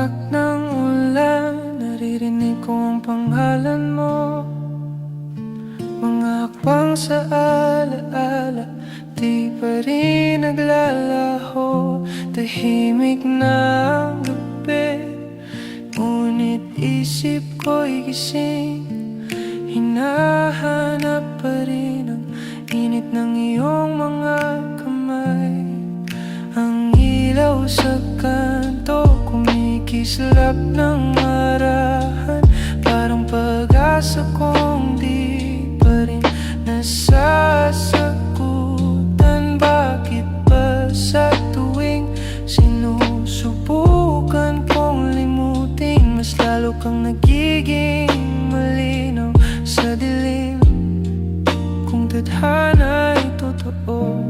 Iyak ng ulan, naririnig ko ang pangalan mo. Mga hakbang sa alaala, di pa rin naglalaho. Tahimik na ang gabi, ngunit isip ko'y gising. Hinahanap pa rin ang init ng iyong mga kamay. Ang ilaw sa kanto, kumikislap ng marahan. Parang pag-asa kong di pa rin nasasagutan. Bakit ba sa tuwing sinusubukan kong limutin, mas lalo kang nagiging malinaw sa dilim? Kung tadhana ay totoo,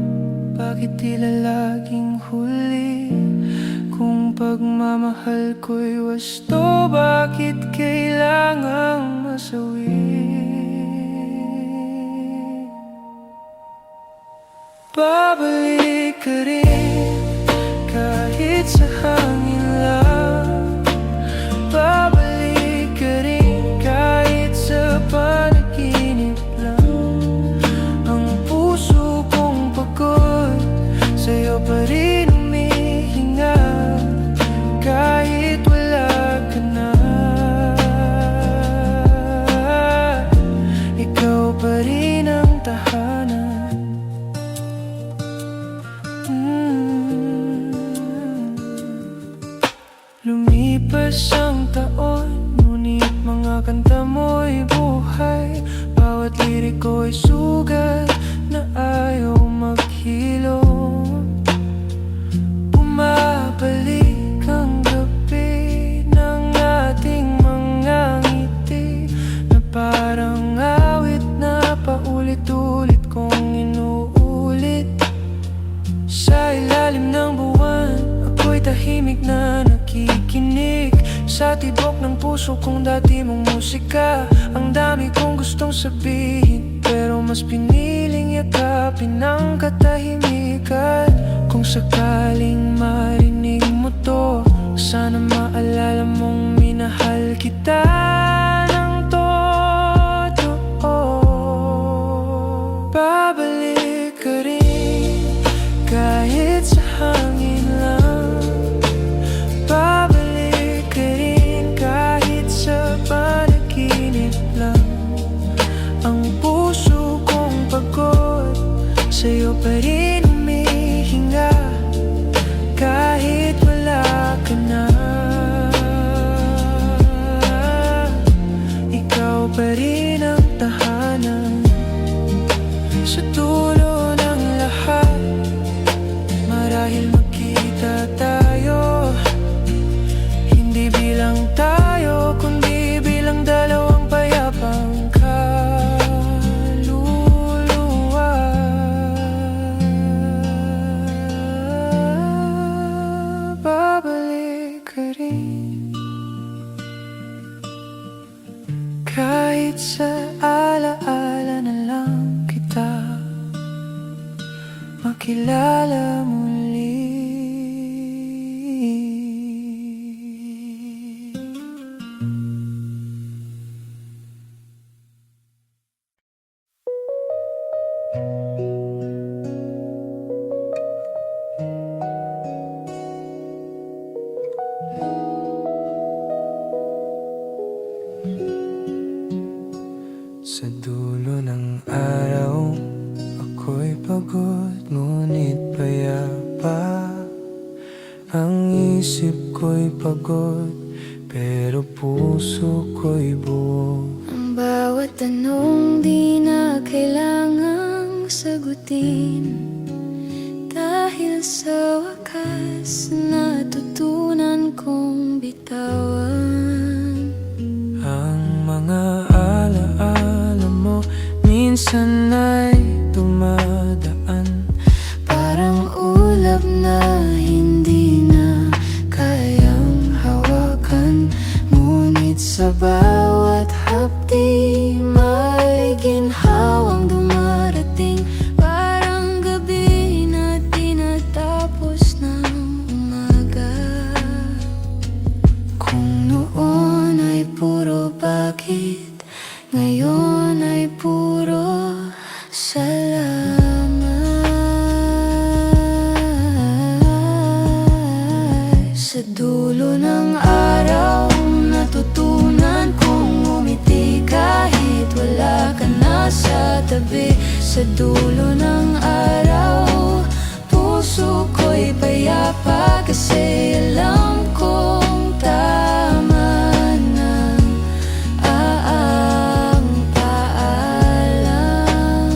bakit tila laging huli? Kung pagmamahal ko'y wasto, bakit kailangang masawi? Babalik ka rin, kahit sa hangin lang. Babalik ka rin, kahit sa panaginip lang. Ang puso kong pagod, sa'yo pa rin humihinga, kahit wala ka na. Ikaw pa rin ang tahanan. Lumipas ang taon, ngunit mga kanta mo'y buhay. Bawat lirik ko'y sugat na ayaw maghilom. Bumabalik ang gabi ng ating mga ngiti, na parang awit na paulit-ulit kong inuulit. Sa ilalim ng buwan, ako'y tahimik na nakikinig sa tibok ng puso kong dati mong musika. Ang dami kong gustong sabihin, pero mas piniling yakapin ang katahimikan. Kung sakaling marinig mo to, sana maalala mong minahal kita ng totoo. Babalik ka rin, kahit sa hangin lang. Babalik ka rin, kahit sa panaginip lang. Ang puso kong pagod, sa'yo pa rin humihinga, kahit wala ka na. Ikaw pa rin ang tahanan. Sa dulo ng lahat, marahil magkita tayo, hindi bilang tayo, kundi bilang dalawang payapang kaluluwa. Babalik ka rin, kahit sa alaala na lang kita makilala muli. Sa dulo ng araw, ako'y pagod, ngunit payapa. Ang isip ko'y pagod, pero puso ko'y buo. Ang bawat tanong di na kailangang sagutin, dahil sa wakas natutunan kong bitawan. Ang mga alaala mo minsan ay dumadaan, Parang ulap na hindi na kayang hawakan, ngunit sa bawat hapdi may ginhawang dumarating. Parang gabi na tinatapos ng umaga. Kung noon ay puro bakit, ngayon ay puro salamat. Sa dulo ng araw, natutunan kong umiti kahit wala ka na sa tabi. Sa dulo ng araw, puso ko'y payapa kasi alam kong tama na ang paalam.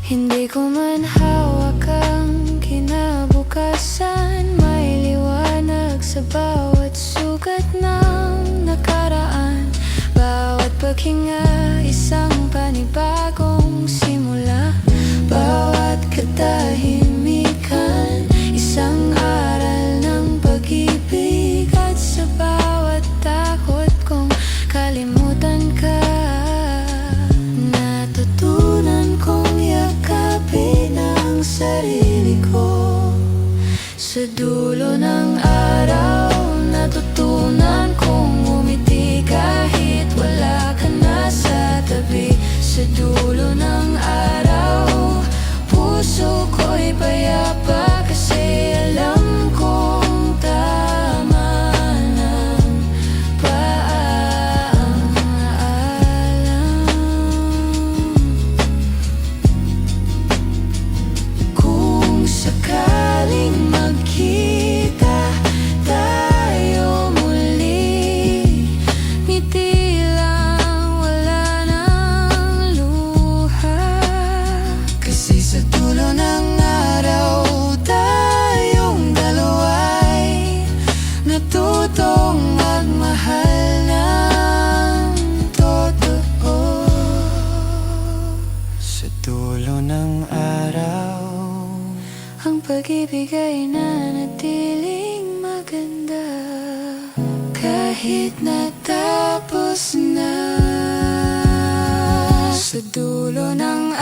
Hindi ko man hawak ang kinabukasan, may liwanag sa bawat sugat ng nakaraan. Bawat paghinga, isang panibagong simula. Bawat katahimikan, isang aral ng pag-ibig. At sa bawat takot kong kalimutan ka, natutunan kong yakapin ang sarili ko. Sa dulo ng araw, natutunan kong umiti kahit wala ka na sa tabi. Sa dulo ng araw, puso ko'y payapa kasi alam kong tama ng paalam. Kung sakaling magkita tayo muli, ngiti lang, wala nang luha. Kasi sa dulo ng araw, tayong dalawa'y natutong magmahal ng totoo. Sa dulo ng araw, Ang pag-ibig ay nanatiling maganda kahit natapos na. Sa dulo ng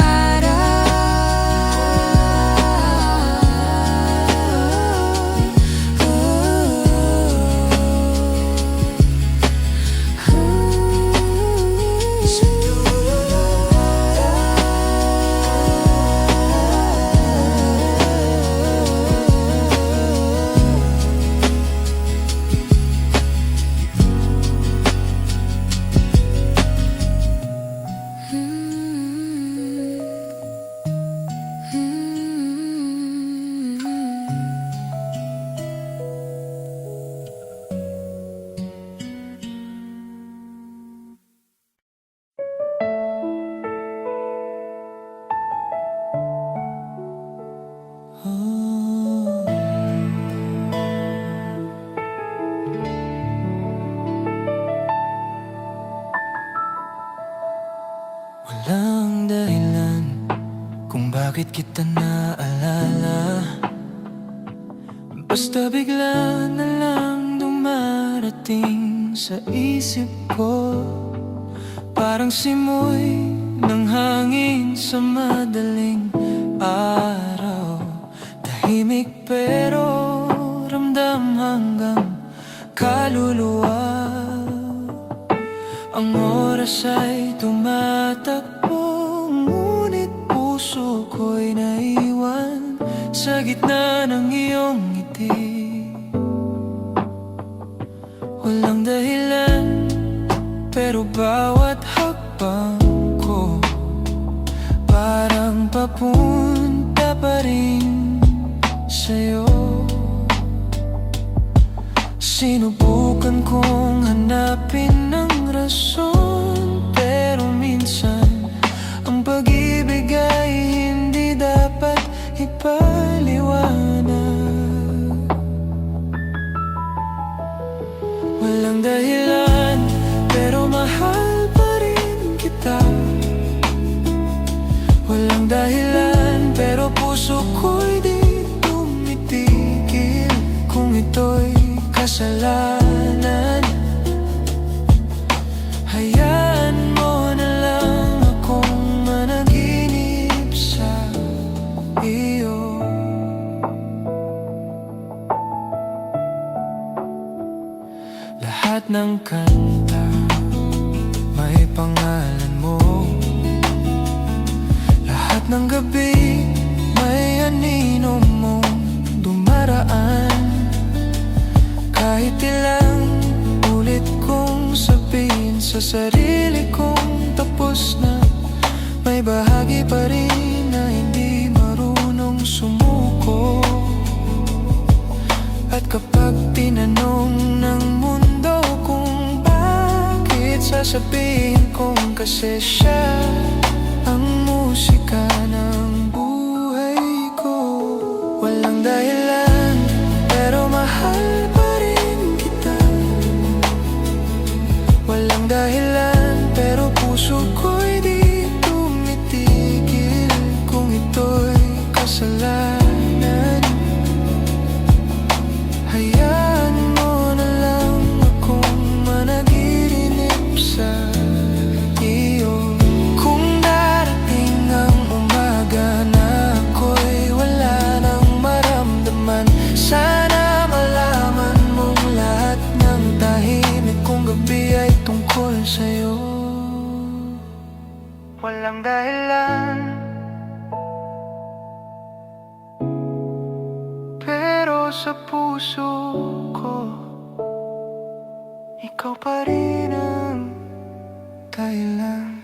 walang dahilan kung bakit kita naalala. Basta bigla na lang dumarating sa isip ko, parang simoy ng hangin sa madaling araw. Tahimik pero ramdam hanggang kaluluwa. Ang oras ay tumatakbo, ngunit puso ko'y naiwan sa gitna ng iyong ngiti. Walang dahilan, pero bawat hakbang ko parang papunta pa rin sa'yo. Sinubukan kong hanapin ng rason, pero minsan ang pag-ibig ay hindi dapat ipaliwanag. Walang dahilan, pero mahal pa rin kita. Walang dahilan, pero puso ko'y di tumitigil. Kung ito'y kasalanan, hayaan mo na lang akong managinip sa iyo. lahat ng kanta may pangalan mo. Lahat ng gabi may anino mong dumaraan. Kahit ilang ulit kong sabihin sa sarili kong tapos na, may bahagi pa rin na hindi marunong sumuko. At kapag tinanong ng mundo kung bakit, sasabihin kong kasi siya ang musika ng buhay ko. Walang dahilan pero mahal pa rin kita. Walang dahilan pero puso ko'y di tumitigil. Kung ito'y kasalanan, hayaan mo na lang akong managinip sa iyo. Kung darating ang umaga na ako'y wala nang maramdaman, sana malaman mong lahat ng tahimik kong gabi ay tungkol sa'yo. Walang dahilan pero sa puso ko, ikaw pa rin ang dahilan.